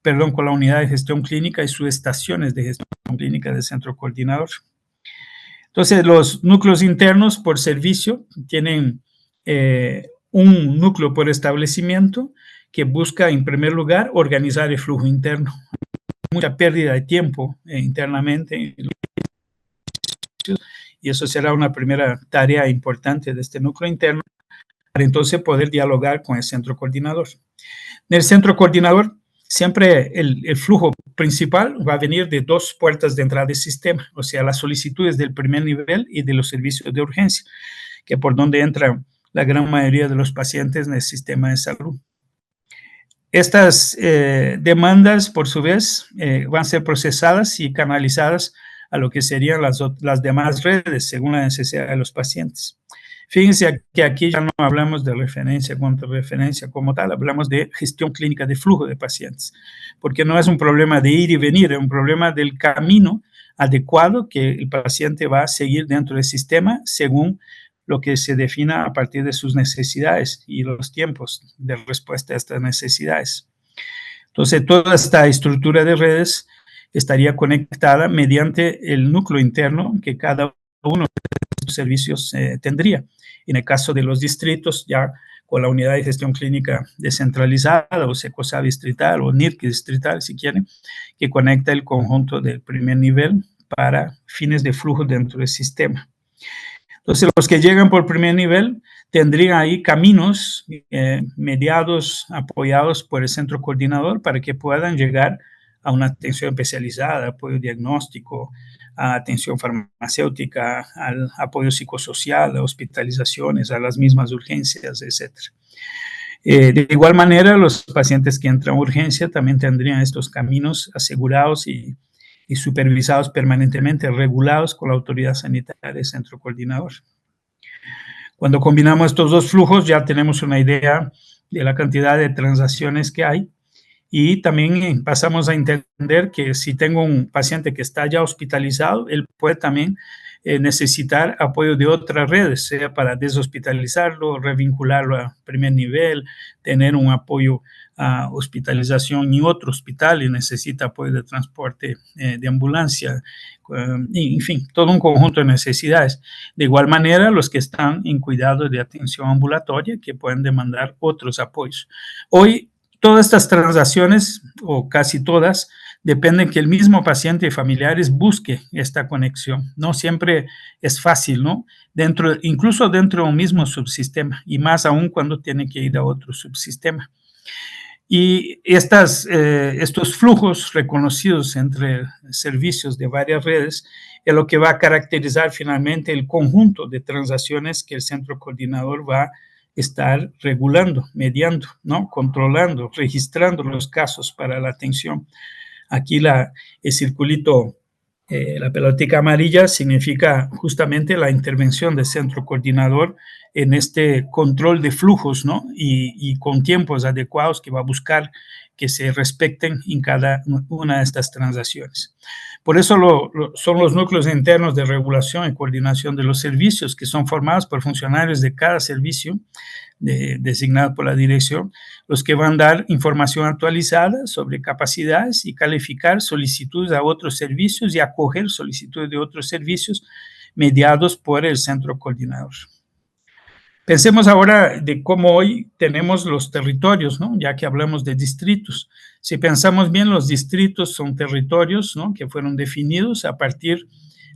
con la unidad de gestión clínica y sus estaciones de gestión clínica del centro coordinador? Entonces, los núcleos internos por servicio tienen un núcleo por establecimiento que busca, en primer lugar, organizar el flujo interno. Mucha pérdida de tiempo internamente, y eso será una primera tarea importante de este núcleo interno, para entonces poder dialogar con el centro coordinador. En el centro coordinador, siempre el flujo principal va a venir de 2 puertas de entrada del sistema, o sea, las solicitudes del primer nivel y de los servicios de urgencia, que por donde entran la gran mayoría de los pacientes en el sistema de salud. Estas demandas, por su vez, van a ser procesadas y canalizadas a lo que serían las demás redes según la necesidad de los pacientes. Fíjense que aquí ya no hablamos de referencia contra referencia como tal, hablamos de gestión clínica de flujo de pacientes, porque no es un problema de ir y venir, es un problema del camino adecuado que el paciente va a seguir dentro del sistema según lo que se defina a partir de sus necesidades y los tiempos de respuesta a estas necesidades. Entonces, toda esta estructura de redes estaría conectada mediante el núcleo interno que cada uno de estos servicios tendría. En el caso de los distritos, ya con la unidad de gestión clínica descentralizada o SECOSA distrital o NIRC distrital, si quieren, que conecta el conjunto del primer nivel para fines de flujo dentro del sistema. Entonces, los que llegan por primer nivel tendrían ahí caminos mediados, apoyados por el centro coordinador para que puedan llegar a una atención especializada, apoyo diagnóstico, a atención farmacéutica, al apoyo psicosocial, a hospitalizaciones, a las mismas urgencias, etc. De igual manera, los pacientes que entran a urgencia también tendrían estos caminos asegurados y supervisados permanentemente, regulados con la autoridad sanitaria del centro coordinador. Cuando combinamos estos dos flujos, ya tenemos una idea de la cantidad de transacciones que hay y también pasamos a entender que si tengo un paciente que está ya hospitalizado, él puede también necesitar apoyo de otras redes, sea para deshospitalizarlo, revincularlo a primer nivel, tener un apoyo a hospitalización en otro hospital y necesita apoyo de transporte de ambulancia, en fin, todo un conjunto de necesidades. De igual manera, los que están en cuidado de atención ambulatoria que pueden demandar otros apoyos. Hoy, todas estas transacciones, o casi todas, dependen que el mismo paciente y familiares busque esta conexión. No siempre es fácil, ¿no? Incluso dentro de un mismo subsistema, y más aún cuando tiene que ir a otro subsistema. Y estos flujos reconocidos entre servicios de varias redes es lo que va a caracterizar finalmente el conjunto de transacciones que el centro coordinador va a estar regulando, mediando, ¿no? Controlando, registrando los casos para la atención. Aquí el circulito, la pelotica amarilla significa justamente la intervención del centro coordinador en este control de flujos, ¿no? Y con tiempos adecuados que va a buscar que se respeten en cada una de estas transacciones. Por eso son los núcleos internos de regulación y coordinación de los servicios que son formados por funcionarios de cada servicio designado por la dirección, los que van a dar información actualizada sobre capacidades y calificar solicitudes a otros servicios y acoger solicitudes de otros servicios mediados por el centro coordinador. Pensemos ahora de cómo hoy tenemos los territorios, ¿no? Ya que hablamos de distritos. Si pensamos bien, los distritos son territorios, ¿no? Que fueron definidos a partir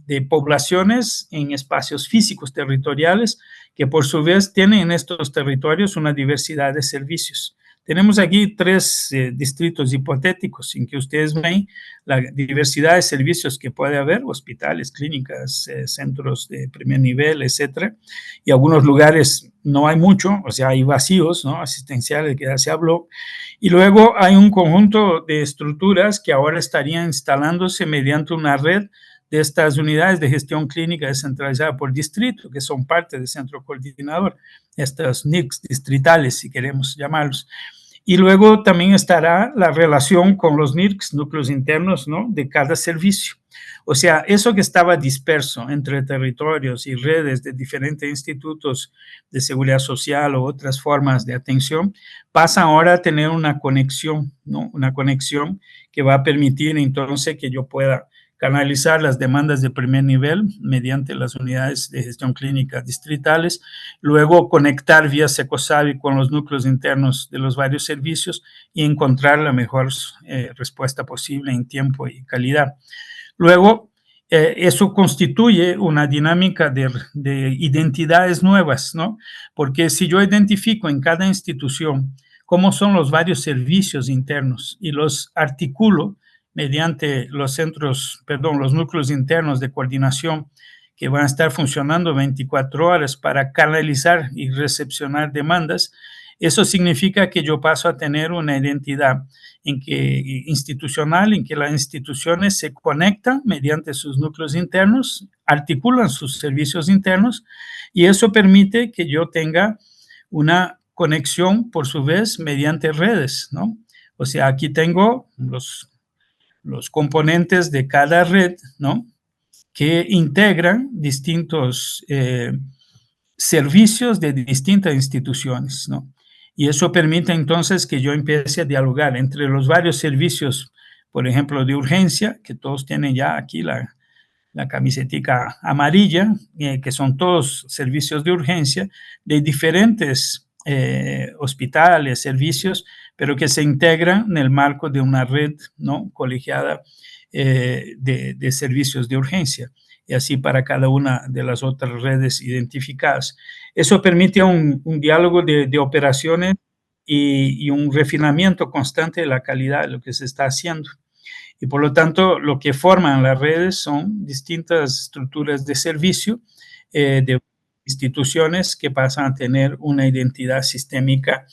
de poblaciones en espacios físicos territoriales que por su vez tienen en estos territorios una diversidad de servicios. Tenemos aquí 3 distritos hipotéticos en que ustedes ven la diversidad de servicios que puede haber, hospitales, clínicas, centros de primer nivel, etcétera. Y algunos lugares no hay mucho, o sea, hay vacíos, ¿no? Asistenciales, que ya se habló. Y luego hay un conjunto de estructuras que ahora estarían instalándose mediante una red de estas unidades de gestión clínica descentralizada por distrito, que son parte del centro coordinador, estas NICs distritales, si queremos llamarlos. Y luego también estará la relación con los NIRCs, núcleos internos, ¿no? De cada servicio. O sea, eso que estaba disperso entre territorios y redes de diferentes institutos de seguridad social o otras formas de atención, pasa ahora a tener una conexión, ¿no? Una conexión que va a permitir entonces que yo pueda canalizar las demandas de primer nivel mediante las unidades de gestión clínica distritales, luego conectar vía SECOSAVI con los núcleos internos de los varios servicios y encontrar la mejor respuesta posible en tiempo y calidad. Luego, eso constituye una dinámica de identidades nuevas, ¿no? Porque si yo identifico en cada institución cómo son los varios servicios internos y los articulo mediante los núcleos internos de coordinación que van a estar funcionando 24 horas para canalizar y recepcionar demandas. Eso significa que yo paso a tener una identidad institucional, en que las instituciones se conectan mediante sus núcleos internos, articulan sus servicios internos, y eso permite que yo tenga una conexión, por su vez, mediante redes, ¿no? O sea, aquí tengo los componentes de cada red, ¿no?, que integran distintos servicios de distintas instituciones, ¿no? Y eso permite entonces que yo empiece a dialogar entre los varios servicios, por ejemplo, de urgencia, que todos tienen ya aquí la camisetica amarilla, que son todos servicios de urgencia de diferentes hospitales, servicios, pero que se integran en el marco de una red, ¿no?, colegiada de servicios de urgencia, y así para cada una de las otras redes identificadas. Eso permite un diálogo de operaciones y un refinamiento constante de la calidad de lo que se está haciendo. Y por lo tanto, lo que forman las redes son distintas estructuras de servicio de instituciones que pasan a tener una identidad sistémica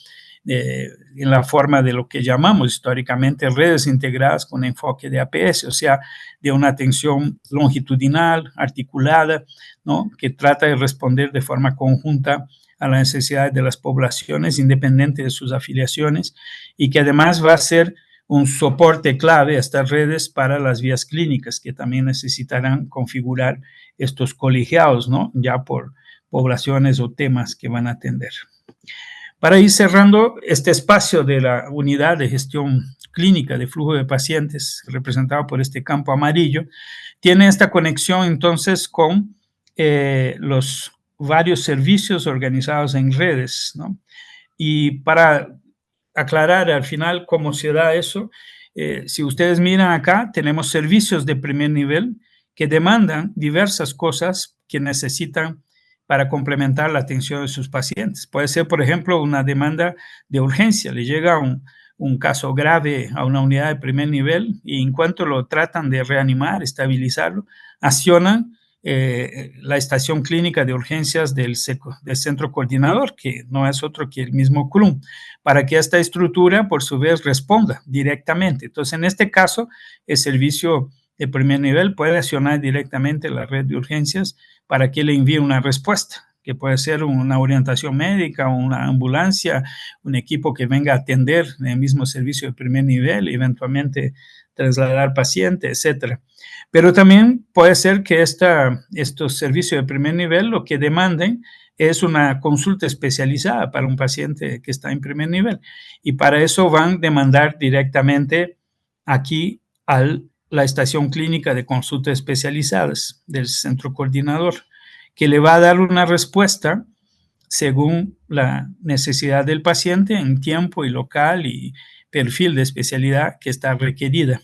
en la forma de lo que llamamos históricamente redes integradas con enfoque de APS, o sea, de una atención longitudinal, articulada, ¿no?, que trata de responder de forma conjunta a las necesidades de las poblaciones, independiente de sus afiliaciones, y que además va a ser un soporte clave a estas redes para las vías clínicas, que también necesitarán configurar estos colegiados, ¿no?, ya por poblaciones o temas que van a atender. Para ir cerrando, este espacio de la unidad de gestión clínica de flujo de pacientes, representado por este campo amarillo, tiene esta conexión entonces con los varios servicios organizados en redes, ¿no? Y para aclarar al final cómo se da eso, si ustedes miran acá, tenemos servicios de primer nivel que demandan diversas cosas que necesitan para complementar la atención de sus pacientes. Puede ser, por ejemplo, una demanda de urgencia. Le llega un caso grave a una unidad de primer nivel y en cuanto lo tratan de reanimar, estabilizarlo, accionan la estación clínica de urgencias del centro coordinador, que no es otro que el mismo CRUM, para que esta estructura, por su vez, responda directamente. Entonces, en este caso, el servicio de primer nivel puede accionar directamente la red de urgencias para que le envíe una respuesta, que puede ser una orientación médica, una ambulancia, un equipo que venga a atender en el mismo servicio de primer nivel, eventualmente trasladar paciente, etcétera. Pero también puede ser que estos servicios de primer nivel lo que demanden es una consulta especializada para un paciente que está en primer nivel, y para eso van a demandar directamente aquí a la estación clínica de consultas especializadas del centro coordinador, que le va a dar una respuesta según la necesidad del paciente en tiempo y local y perfil de especialidad que está requerida.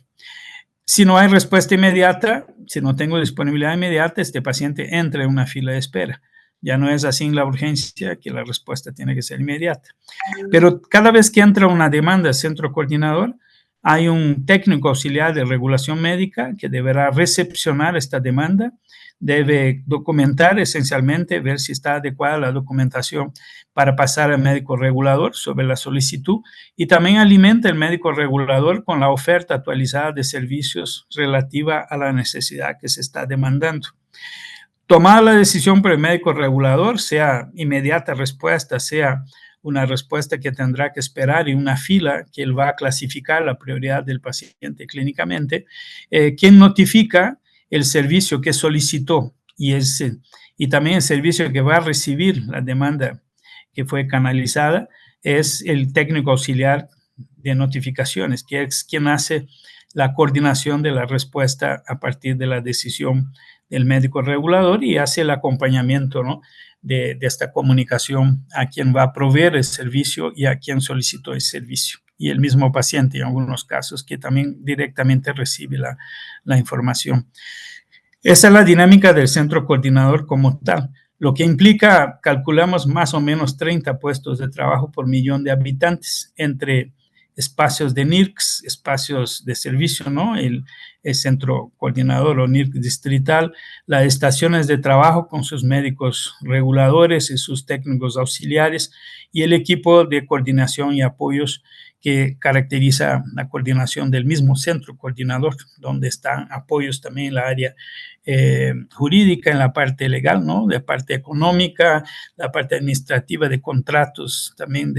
Si no hay respuesta inmediata, si no tengo disponibilidad inmediata, este paciente entra en una fila de espera. Ya no es así en la urgencia, que la respuesta tiene que ser inmediata. Pero cada vez que entra una demanda al centro coordinador, hay un técnico auxiliar de regulación médica que deberá recepcionar esta demanda, debe documentar esencialmente, ver si está adecuada la documentación para pasar al médico regulador sobre la solicitud, y también alimenta el médico regulador con la oferta actualizada de servicios relativa a la necesidad que se está demandando. Tomada la decisión por el médico regulador, sea inmediata respuesta, sea una respuesta que tendrá que esperar y una fila que él va a clasificar la prioridad del paciente clínicamente, quien notifica el servicio que solicitó y también el servicio que va a recibir la demanda que fue canalizada es el técnico auxiliar de notificaciones, que es quien hace la coordinación de la respuesta a partir de la decisión del médico regulador y hace el acompañamiento, ¿no?, de esta comunicación a quien va a proveer el servicio y a quien solicitó el servicio. Y el mismo paciente, en algunos casos, que también directamente recibe la información. Esa es la dinámica del centro coordinador como tal, lo que implica, calculamos más o menos 30 puestos de trabajo por millón de habitantes, entre espacios de NIRCS, espacios de servicio, ¿no? El centro coordinador o NIRC distrital, las estaciones de trabajo con sus médicos reguladores y sus técnicos auxiliares y el equipo de coordinación y apoyos que caracteriza la coordinación del mismo centro coordinador, donde están apoyos también en la área jurídica, en la parte legal, ¿no? La parte económica, la parte administrativa de contratos también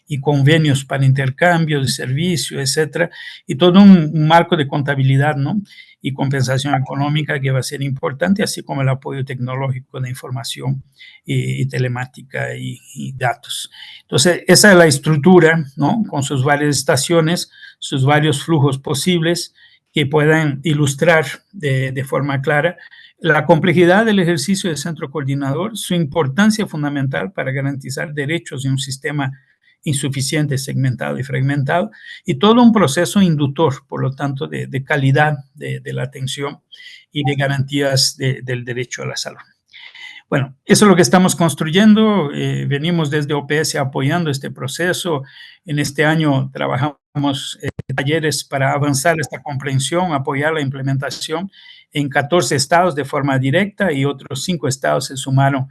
y convenios para intercambios de servicios, etcétera, y todo un marco de contabilidad, ¿no? Y compensación económica que va a ser importante, así como el apoyo tecnológico de información y telemática y datos. Entonces, esa es la estructura, ¿no? Con sus varias estaciones, sus varios flujos posibles que puedan ilustrar de forma clara la complejidad del ejercicio del centro coordinador, su importancia fundamental para garantizar derechos en un sistema insuficiente, segmentado y fragmentado, y todo un proceso inductor, por lo tanto, de calidad de la atención y de garantías del derecho a la salud. Bueno, eso es lo que estamos construyendo. Venimos desde OPS apoyando este proceso. En este año trabajamos talleres para avanzar esta comprensión, apoyar la implementación en 14 estados de forma directa y otros 5 estados se sumaron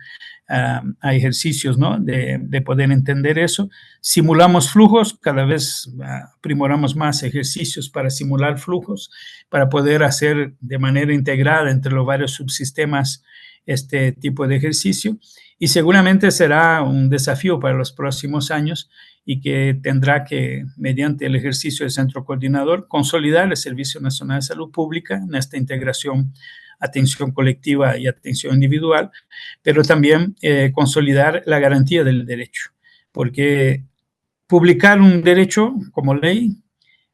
a ejercicios, ¿no? de poder entender eso. Simulamos flujos, cada vez primoramos más ejercicios para simular flujos, para poder hacer de manera integrada entre los varios subsistemas este tipo de ejercicio y seguramente será un desafío para los próximos años y que tendrá que, mediante el ejercicio del centro coordinador, consolidar el Servicio Nacional de Salud Pública en esta integración, atención colectiva y atención individual, pero también consolidar la garantía del derecho, porque publicar un derecho como ley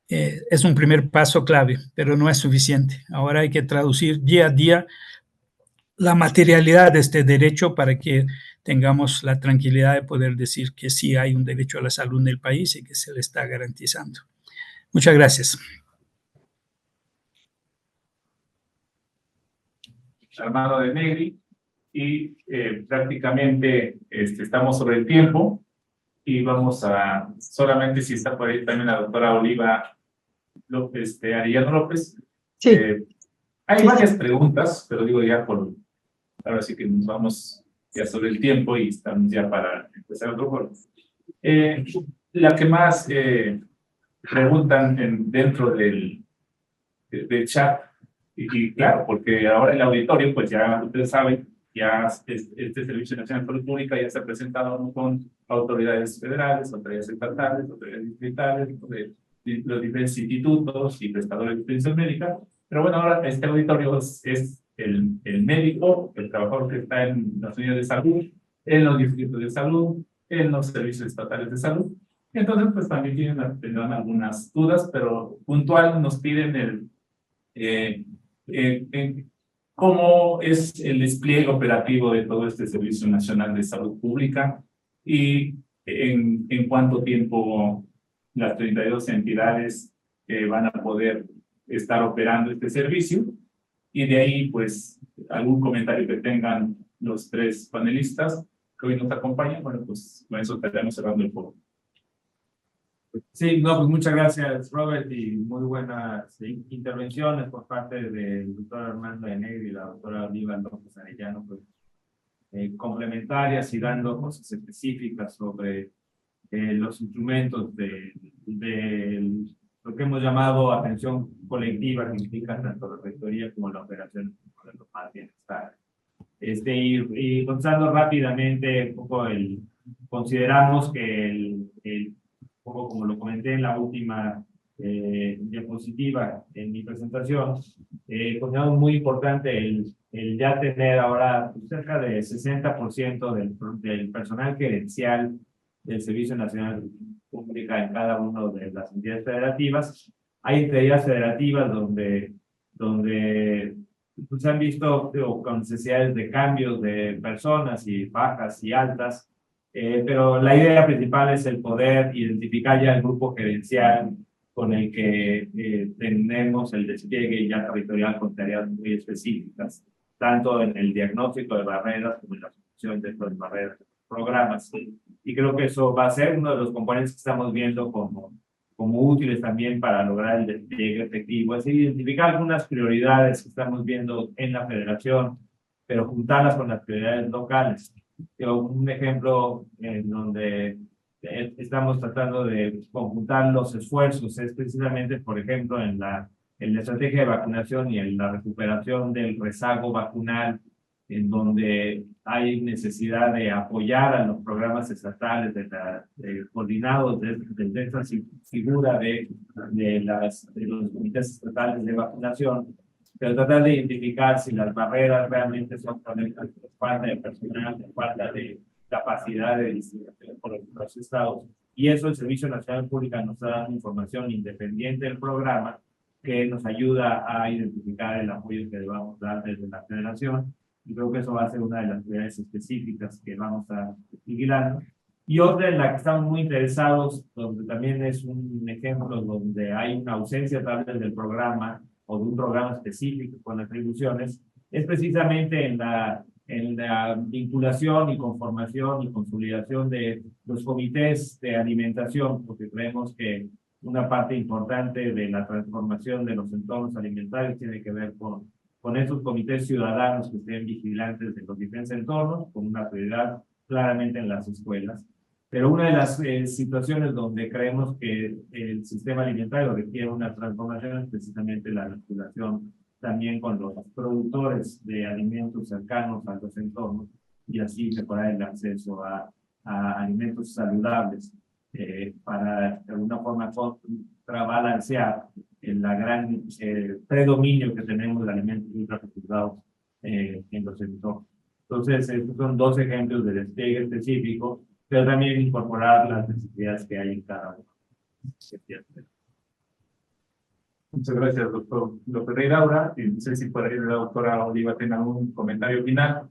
es un primer paso clave, pero no es suficiente. Ahora hay que traducir día a día la materialidad de este derecho para que tengamos la tranquilidad de poder decir que sí hay un derecho a la salud en el país y que se le está garantizando. Muchas gracias. Armando de Negri, y prácticamente estamos sobre el tiempo y vamos a, solamente si está por ahí también la doctora Oliva López, Arellano López. Sí. Hay varias preguntas, pero digo ya por, ahora sí que nos vamos ya sobre el tiempo y estamos ya para empezar otro foro. La que más preguntan dentro del chat, y claro, porque ahora el auditorio, pues ya ustedes saben, ya este Servicio Nacional de Salud Pública ya se ha presentado con autoridades federales, autoridades estatales, autoridades distritales, los diferentes institutos y prestadores de atención médica. Pero bueno, ahora este auditorio es el médico, el trabajador que está en las unidades de salud, en los distritos de salud, en los servicios estatales de salud. Entonces, pues también tendrán algunas dudas, pero puntual nos piden cómo es el despliegue operativo de todo este Servicio Nacional de Salud Pública y en cuánto tiempo las 32 entidades van a poder estar operando este servicio. Y de ahí, pues, algún comentario que tengan los tres panelistas que hoy nos acompañan. Bueno, pues con eso estaremos cerrando el foro. Sí, no, pues muchas gracias, Robert, y muy buenas intervenciones por parte del doctor Armando de Negri y la doctora Oliva López Arellano, pues, complementarias y dando cosas específicas sobre los instrumentos de lo que hemos llamado atención colectiva, que implica tanto la rectoría como la operación de los más bienestar. Y contando rápidamente un poco consideramos que un poco como lo comenté en la última diapositiva en mi presentación, consideramos muy importante el ya tener ahora cerca de 60% del personal gerencial del Servicio Nacional Pública en cada una de las entidades federativas. Hay entidades federativas donde se han visto con necesidades de cambios de personas y bajas y altas, pero la idea principal es el poder identificar ya el grupo gerencial con el que tenemos el despliegue ya territorial con tareas muy específicas, tanto en el diagnóstico de barreras como en la solución de estas barreras, programas. Y creo que eso va a ser uno de los componentes que estamos viendo como como útiles también para lograr el despliegue efectivo. Es decir, identificar algunas prioridades que estamos viendo en la federación, pero juntarlas con las prioridades locales. Un ejemplo en donde estamos tratando de conjuntar los esfuerzos es precisamente, por ejemplo, en la estrategia de vacunación y en la recuperación del rezago vacunal, en donde hay necesidad de apoyar a los programas estatales coordinados desde esta figura de los comités estatales de vacunación, pero tratar de identificar si las barreras realmente son problemas de falta de personal, de falta de capacidad de distribución por los estados. Y eso el Servicio Nacional Pública nos da información independiente del programa que nos ayuda a identificar el apoyo que debamos dar desde la federación. Y creo que eso va a ser una de las prioridades específicas que vamos a vigilar. Y otra en la que estamos muy interesados, donde también es un ejemplo donde hay una ausencia tal vez del programa o de un programa específico con atribuciones, es precisamente en la vinculación y conformación y consolidación de los comités de alimentación, porque creemos que una parte importante de la transformación de los entornos alimentarios tiene que ver con esos comités ciudadanos que estén vigilantes de los diferentes entornos, con una prioridad claramente en las escuelas. Pero una de las situaciones donde creemos que el sistema alimentario requiere una transformación es precisamente la vinculación también con los productores de alimentos cercanos a los entornos y así mejorar el acceso a alimentos saludables para de alguna forma contrabalancear la gran predominio que tenemos de alimentos ultraprocessados en los entornos. Entonces, estos son dos ejemplos de despliegue específico, pero también incorporar las necesidades que hay en cada uno. Muchas gracias, doctor López Reyraura. No sé si por ahí la doctora Oliva tenga un comentario final.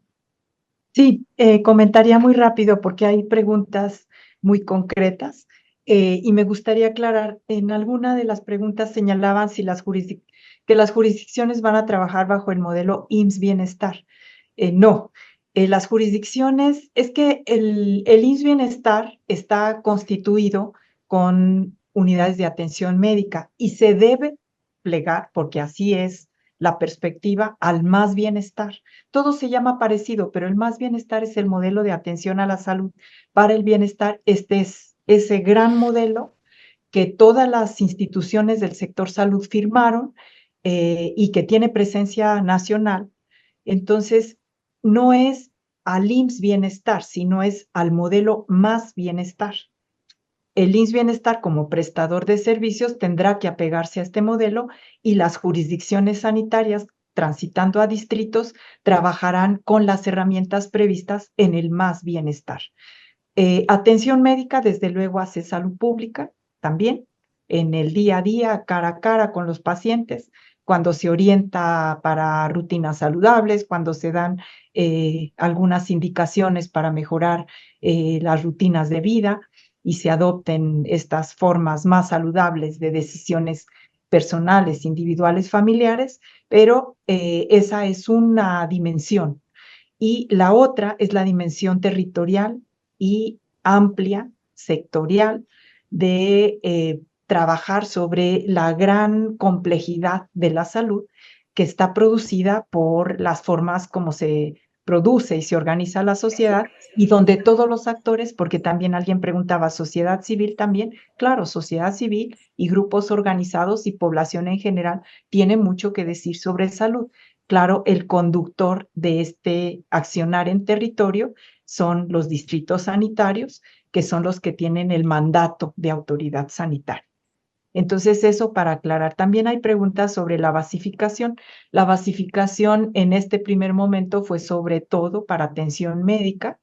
Sí, comentaría muy rápido porque hay preguntas muy concretas y me gustaría aclarar, en alguna de las preguntas señalaban si que las jurisdicciones van a trabajar bajo el modelo IMSS Bienestar. No, las jurisdicciones, es que el IMSS Bienestar está constituido con unidades de atención médica y se debe plegar, porque así es la perspectiva, al más bienestar. Todo se llama parecido, pero el más bienestar es el modelo de atención a la salud para el bienestar. Este es ese gran modelo que todas las instituciones del sector salud firmaron y que tiene presencia nacional. Entonces, no es al IMSS Bienestar, sino es al modelo más bienestar. El IMSS Bienestar, como prestador de servicios, tendrá que apegarse a este modelo y las jurisdicciones sanitarias, transitando a distritos, trabajarán con las herramientas previstas en el más bienestar. Atención médica, desde luego, hace salud pública también, en el día a día, cara a cara con los pacientes, cuando se orienta para rutinas saludables, cuando se dan algunas indicaciones para mejorar las rutinas de vida y se adopten estas formas más saludables de decisiones personales, individuales, familiares, pero esa es una dimensión. Y la otra es la dimensión territorial y amplia, sectorial, de trabajar sobre la gran complejidad de la salud que está producida por las formas como se produce y se organiza la sociedad y donde todos los actores, porque también alguien preguntaba, sociedad civil también, claro, sociedad civil y grupos organizados y población en general tienen mucho que decir sobre salud. Claro, el conductor de este accionar en territorio son los distritos sanitarios, que son los que tienen el mandato de autoridad sanitaria. Entonces, eso para aclarar. También hay preguntas sobre la basificación. La basificación en este primer momento fue sobre todo para atención médica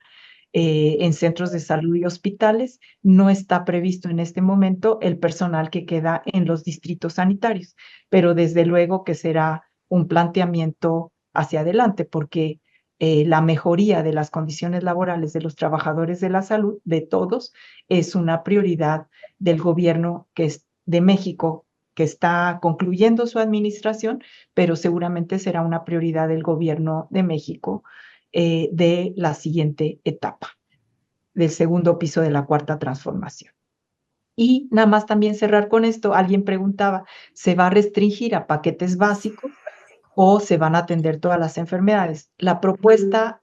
en centros de salud y hospitales. No está previsto en este momento el personal que queda en los distritos sanitarios, pero desde luego que será un planteamiento hacia adelante, porque la mejoría de las condiciones laborales de los trabajadores de la salud, de todos, es una prioridad del gobierno de México, que está concluyendo su administración, pero seguramente será una prioridad del gobierno de México de la siguiente etapa, del segundo piso de la cuarta transformación. Y nada más también cerrar con esto, alguien preguntaba, ¿se va a restringir a paquetes básicos o se van a atender todas las enfermedades? La propuesta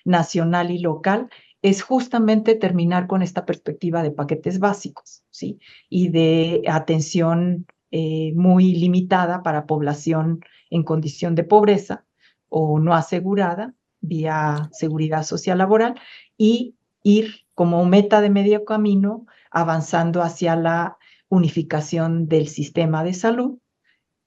nacional y local es justamente terminar con esta perspectiva de paquetes básicos, ¿sí? Y de atención muy limitada para población en condición de pobreza o no asegurada vía seguridad social laboral, y ir como meta de medio camino avanzando hacia la unificación del sistema de salud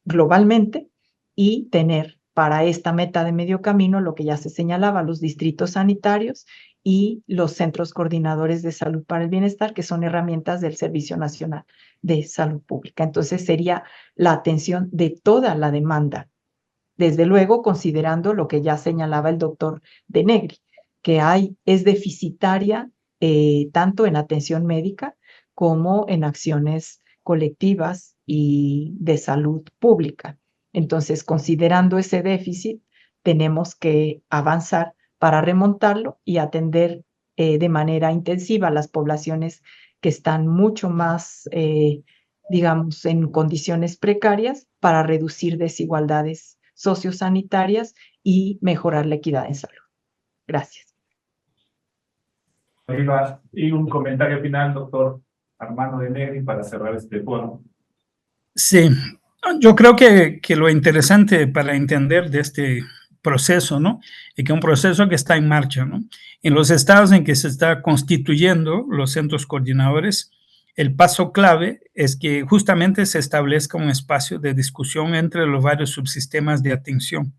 globalmente y tener para esta meta de medio camino lo que ya se señalaba, los distritos sanitarios y los centros coordinadores de salud para el bienestar, que son herramientas del Servicio Nacional de Salud Pública. Entonces sería la atención de toda la demanda, desde luego considerando lo que ya señalaba el doctor Denegri, que es deficitaria tanto en atención médica como en acciones colectivas y de salud pública. Entonces, considerando ese déficit, tenemos que avanzar para remontarlo y atender de manera intensiva a las poblaciones que están mucho más, digamos, en condiciones precarias, para reducir desigualdades sociosanitarias y mejorar la equidad en salud. Gracias. Y un comentario final, doctor Armando Denegri, para cerrar este foro. Sí, yo creo que lo interesante para entender de este proceso, ¿no? Es que un proceso que está en marcha, ¿no? En los estados en que se está constituyendo los centros coordinadores, el paso clave es que justamente se establezca un espacio de discusión entre los varios subsistemas de atención.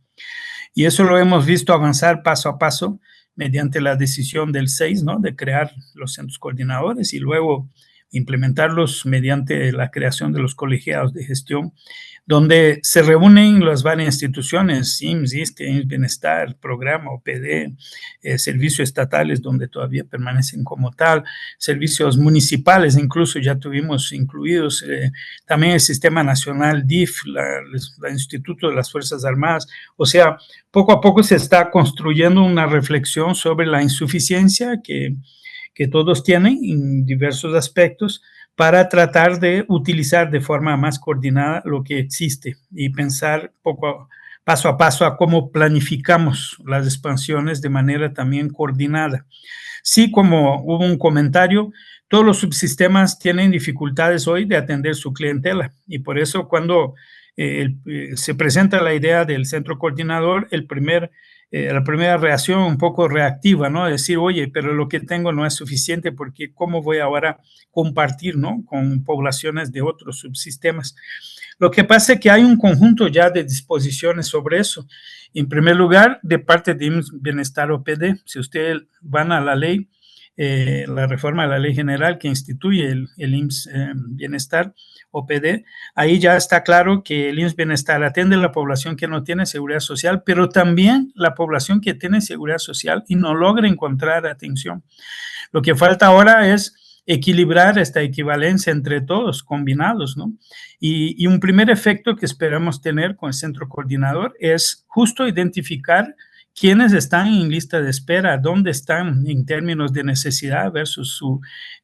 Y eso lo hemos visto avanzar paso a paso mediante la decisión del 6, ¿no? De crear los centros coordinadores y luego implementarlos mediante la creación de los colegiados de gestión, donde se reúnen las varias instituciones, IMSS, ISSSTE, IMSS Bienestar, Programa, OPD, servicios estatales donde todavía permanecen como tal, servicios municipales, incluso ya tuvimos incluidos, también el Sistema Nacional DIF, el Instituto de las Fuerzas Armadas. O sea, poco a poco se está construyendo una reflexión sobre la insuficiencia que todos tienen en diversos aspectos, para tratar de utilizar de forma más coordinada lo que existe y pensar paso a paso a cómo planificamos las expansiones de manera también coordinada. Sí, como hubo un comentario, todos los subsistemas tienen dificultades hoy de atender su clientela, y por eso cuando se presenta la idea del centro coordinador, la primera reacción un poco reactiva, ¿no? Decir, oye, pero lo que tengo no es suficiente, porque ¿cómo voy ahora a compartir, ¿no? Con poblaciones de otros subsistemas? Lo que pasa es que hay un conjunto ya de disposiciones sobre eso. En primer lugar, de parte de IMSS Bienestar OPD, si ustedes van a la ley, la reforma de la ley general que instituye el IMSS Bienestar OPD, ahí ya está claro que el IMSS Bienestar atiende a la población que no tiene seguridad social, pero también la población que tiene seguridad social y no logra encontrar atención. Lo que falta ahora es equilibrar esta equivalencia entre todos, combinados, ¿no? Y un primer efecto que esperamos tener con el centro coordinador es justo identificar quiénes están en lista de espera, dónde están en términos de necesidad versus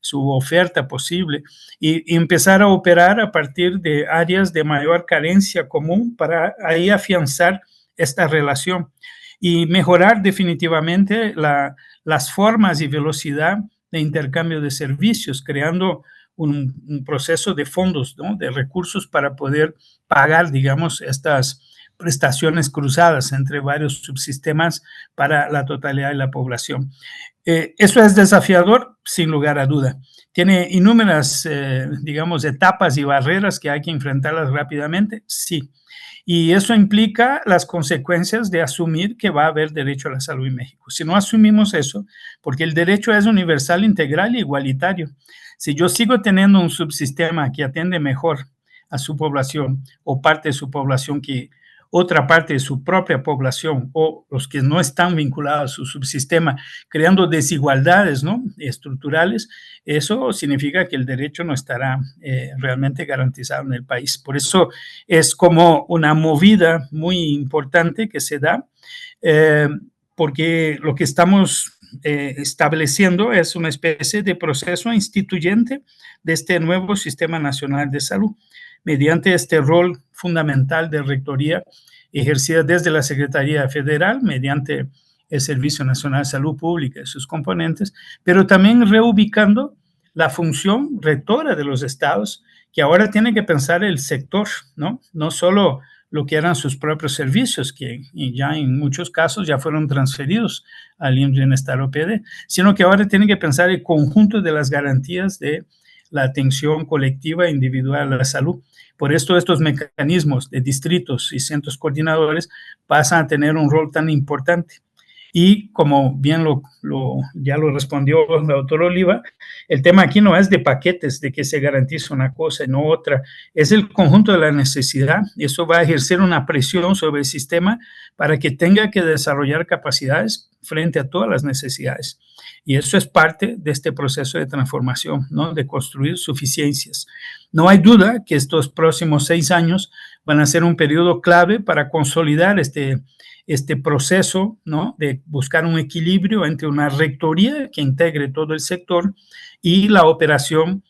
su oferta posible, y empezar a operar a partir de áreas de mayor carencia común para ahí afianzar esta relación y mejorar definitivamente las formas y velocidad de intercambio de servicios, creando un proceso de fondos, ¿no? De recursos para poder pagar, digamos, estas prestaciones cruzadas entre varios subsistemas para la totalidad de la población. Eso es desafiador, sin lugar a duda. ¿Tiene innumerables, digamos, etapas y barreras que hay que enfrentarlas rápidamente? Sí. Y eso implica las consecuencias de asumir que va a haber derecho a la salud en México. Si no asumimos eso, porque el derecho es universal, integral e igualitario. Si yo sigo teniendo un subsistema que atiende mejor a su población o parte de su población que otra parte de su propia población o los que no están vinculados a su subsistema, creando desigualdades, ¿no? Estructurales, eso significa que el derecho no estará realmente garantizado en el país. Por eso es como una movida muy importante que se da, porque lo que estamos estableciendo es una especie de proceso instituyente de este nuevo Sistema Nacional de Salud, mediante este rol fundamental de rectoría ejercida desde la Secretaría Federal, mediante el Servicio Nacional de Salud Pública y sus componentes, pero también reubicando la función rectora de los estados, que ahora tiene que pensar el sector, ¿no? No solo lo que eran sus propios servicios, que ya en muchos casos ya fueron transferidos al IMSS Bienestar OPD, sino que ahora tienen que pensar el conjunto de las garantías de la atención colectiva e individual a la salud. Por esto estos mecanismos de distritos y centros coordinadores pasan a tener un rol tan importante. Y como bien ya lo respondió la doctora Oliva, el tema aquí no es de paquetes, de que se garantice una cosa y no otra, es el conjunto de la necesidad. Eso va a ejercer una presión sobre el sistema para que tenga que desarrollar capacidades frente a todas las necesidades. Y eso es parte de este proceso de transformación, ¿no? De construir suficiencias. No hay duda que estos próximos 6 años van a ser un periodo clave para consolidar este proceso, ¿no? De buscar un equilibrio entre una rectoría que integre todo el sector y la operación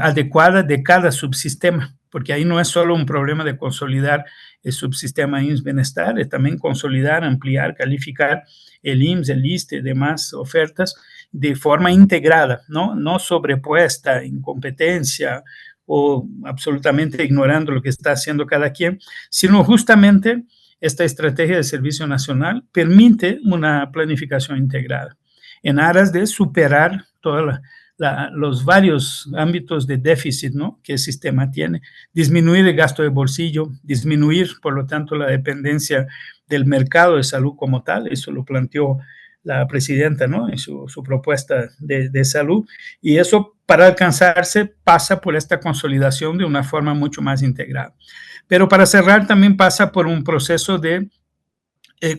adecuada de cada subsistema, porque ahí no es solo un problema de consolidar el subsistema IMSS Bienestar, es también consolidar, ampliar, calificar el IMSS, el ISSSTE, demás ofertas de forma integrada, no sobrepuesta en competencia o absolutamente ignorando lo que está haciendo cada quien, sino justamente esta estrategia de servicio nacional permite una planificación integrada en aras de superar todos los varios ámbitos de déficit, ¿no? Que el sistema tiene, disminuir el gasto de bolsillo, disminuir, por lo tanto, la dependencia del mercado de salud como tal. Eso lo planteó la presidenta, ¿no? En su propuesta de salud, y eso para alcanzarse pasa por esta consolidación de una forma mucho más integrada. Pero para cerrar también pasa por un proceso de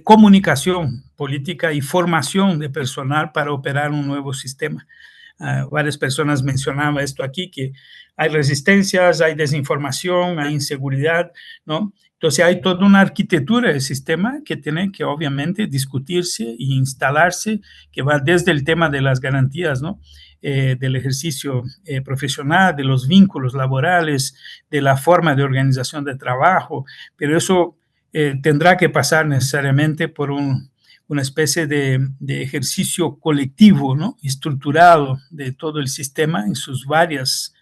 comunicación política y formación de personal para operar un nuevo sistema. Varias personas mencionaban esto aquí, que hay resistencias, hay desinformación, hay inseguridad, ¿no? Entonces hay toda una arquitectura del sistema que tiene que obviamente discutirse e instalarse, que va desde el tema de las garantías, ¿no? Del ejercicio profesional, de los vínculos laborales, de la forma de organización de trabajo, pero eso tendrá que pasar necesariamente por una especie de ejercicio colectivo, ¿no? Estructurado de todo el sistema en sus varias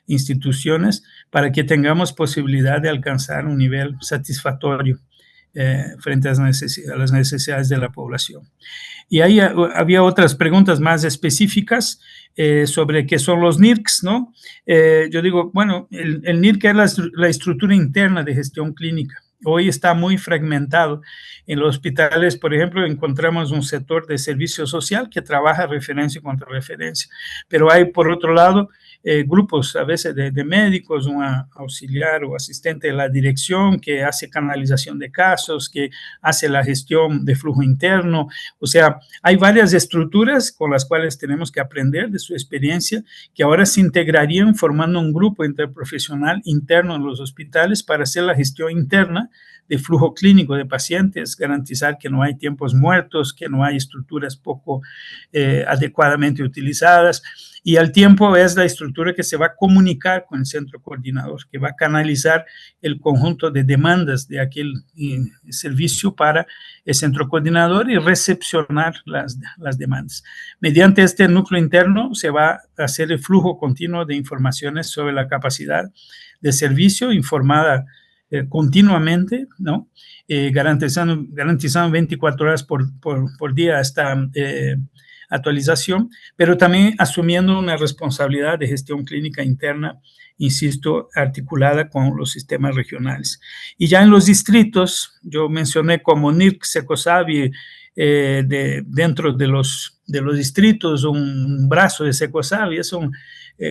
instituciones para que tengamos posibilidad de alcanzar un nivel satisfactorio frente a las necesidades de la población. Y ahí había otras preguntas más específicas sobre qué son los NIRCs, ¿no? Yo digo, bueno, el NIRC es la estructura interna de gestión clínica. Hoy está muy fragmentado. En los hospitales, por ejemplo, encontramos un sector de servicio social que trabaja referencia contra referencia, pero hay, por otro lado, grupos a veces de médicos, un auxiliar o asistente de la dirección que hace canalización de casos, que hace la gestión de flujo interno. O sea, hay varias estructuras con las cuales tenemos que aprender de su experiencia, que ahora se integrarían formando un grupo interprofesional interno en los hospitales para hacer la gestión interna de flujo clínico de pacientes, garantizar que no hay tiempos muertos, que no hay estructuras poco adecuadamente utilizadas, y al tiempo es la estructura que se va a comunicar con el centro coordinador, que va a canalizar el conjunto de demandas de aquel servicio para el centro coordinador y recepcionar las demandas. Mediante este núcleo interno se va a hacer el flujo continuo de informaciones sobre la capacidad de servicio informada continuamente, ¿no? Garantizando 24 horas por día esta actualización, pero también asumiendo una responsabilidad de gestión clínica interna, insisto, articulada con los sistemas regionales. Y ya en los distritos, yo mencioné como NIRC, Secosavi, dentro de los distritos, un brazo de Secosavi, eso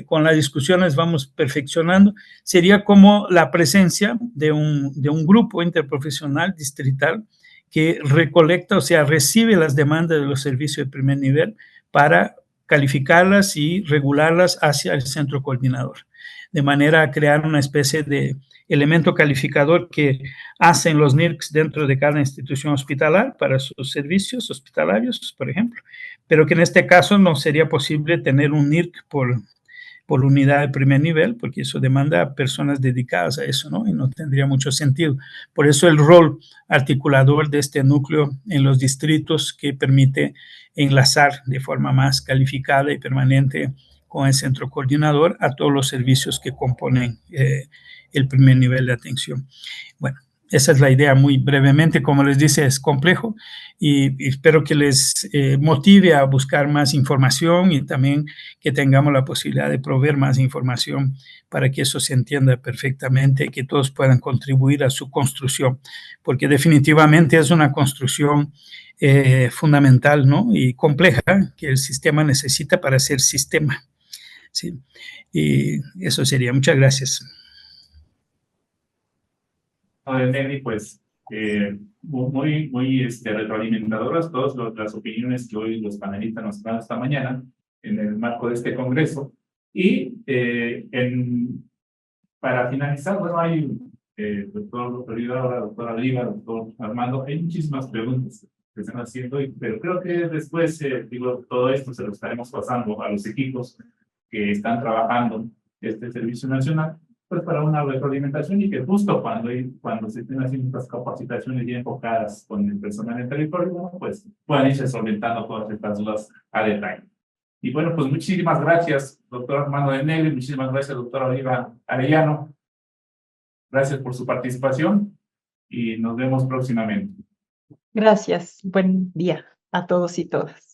con las discusiones vamos perfeccionando, sería como la presencia de un grupo interprofesional distrital que recolecta, o sea, recibe las demandas de los servicios de primer nivel para calificarlas y regularlas hacia el centro coordinador. de manera a crear una especie de elemento calificador que hacen los NIRCs dentro de cada institución hospitalar para sus servicios hospitalarios, por ejemplo, pero que en este caso no sería posible tener un NIRC por unidad de primer nivel, porque eso demanda a personas dedicadas a eso, ¿no? Y no tendría mucho sentido. Por eso el rol articulador de este núcleo en los distritos que permite enlazar de forma más calificada y permanente con el centro coordinador a todos los servicios que componen el primer nivel de atención. Bueno, esa es la idea muy brevemente. Como les dice, es complejo y espero que les motive a buscar más información y también que tengamos la posibilidad de proveer más información para que eso se entienda perfectamente y que todos puedan contribuir a su construcción, porque definitivamente es una construcción fundamental, ¿no? Y compleja que el sistema necesita para ser sistema. ¿Sí? Y eso sería. Muchas gracias. Nelly, pues muy retroalimentadoras todas las opiniones que hoy los panelistas nos dan esta mañana en el marco de este congreso. Y para finalizar, bueno, hay doctor Rivera, doctora Oliva, doctor Armando, hay muchísimas preguntas que están haciendo, pero creo que después, todo esto se lo estaremos pasando a los equipos que están trabajando este servicio nacional, pues para una retroalimentación y que justo cuando se estén haciendo estas capacitaciones ya enfocadas con el personal en territorio, pues puedan irse solventando todas estas dudas a detalle. Y bueno, pues muchísimas gracias, doctor Armando de Negri, muchísimas gracias, doctora Oliva Arellano. Gracias por su participación y nos vemos próximamente. Gracias. Buen día a todos y todas.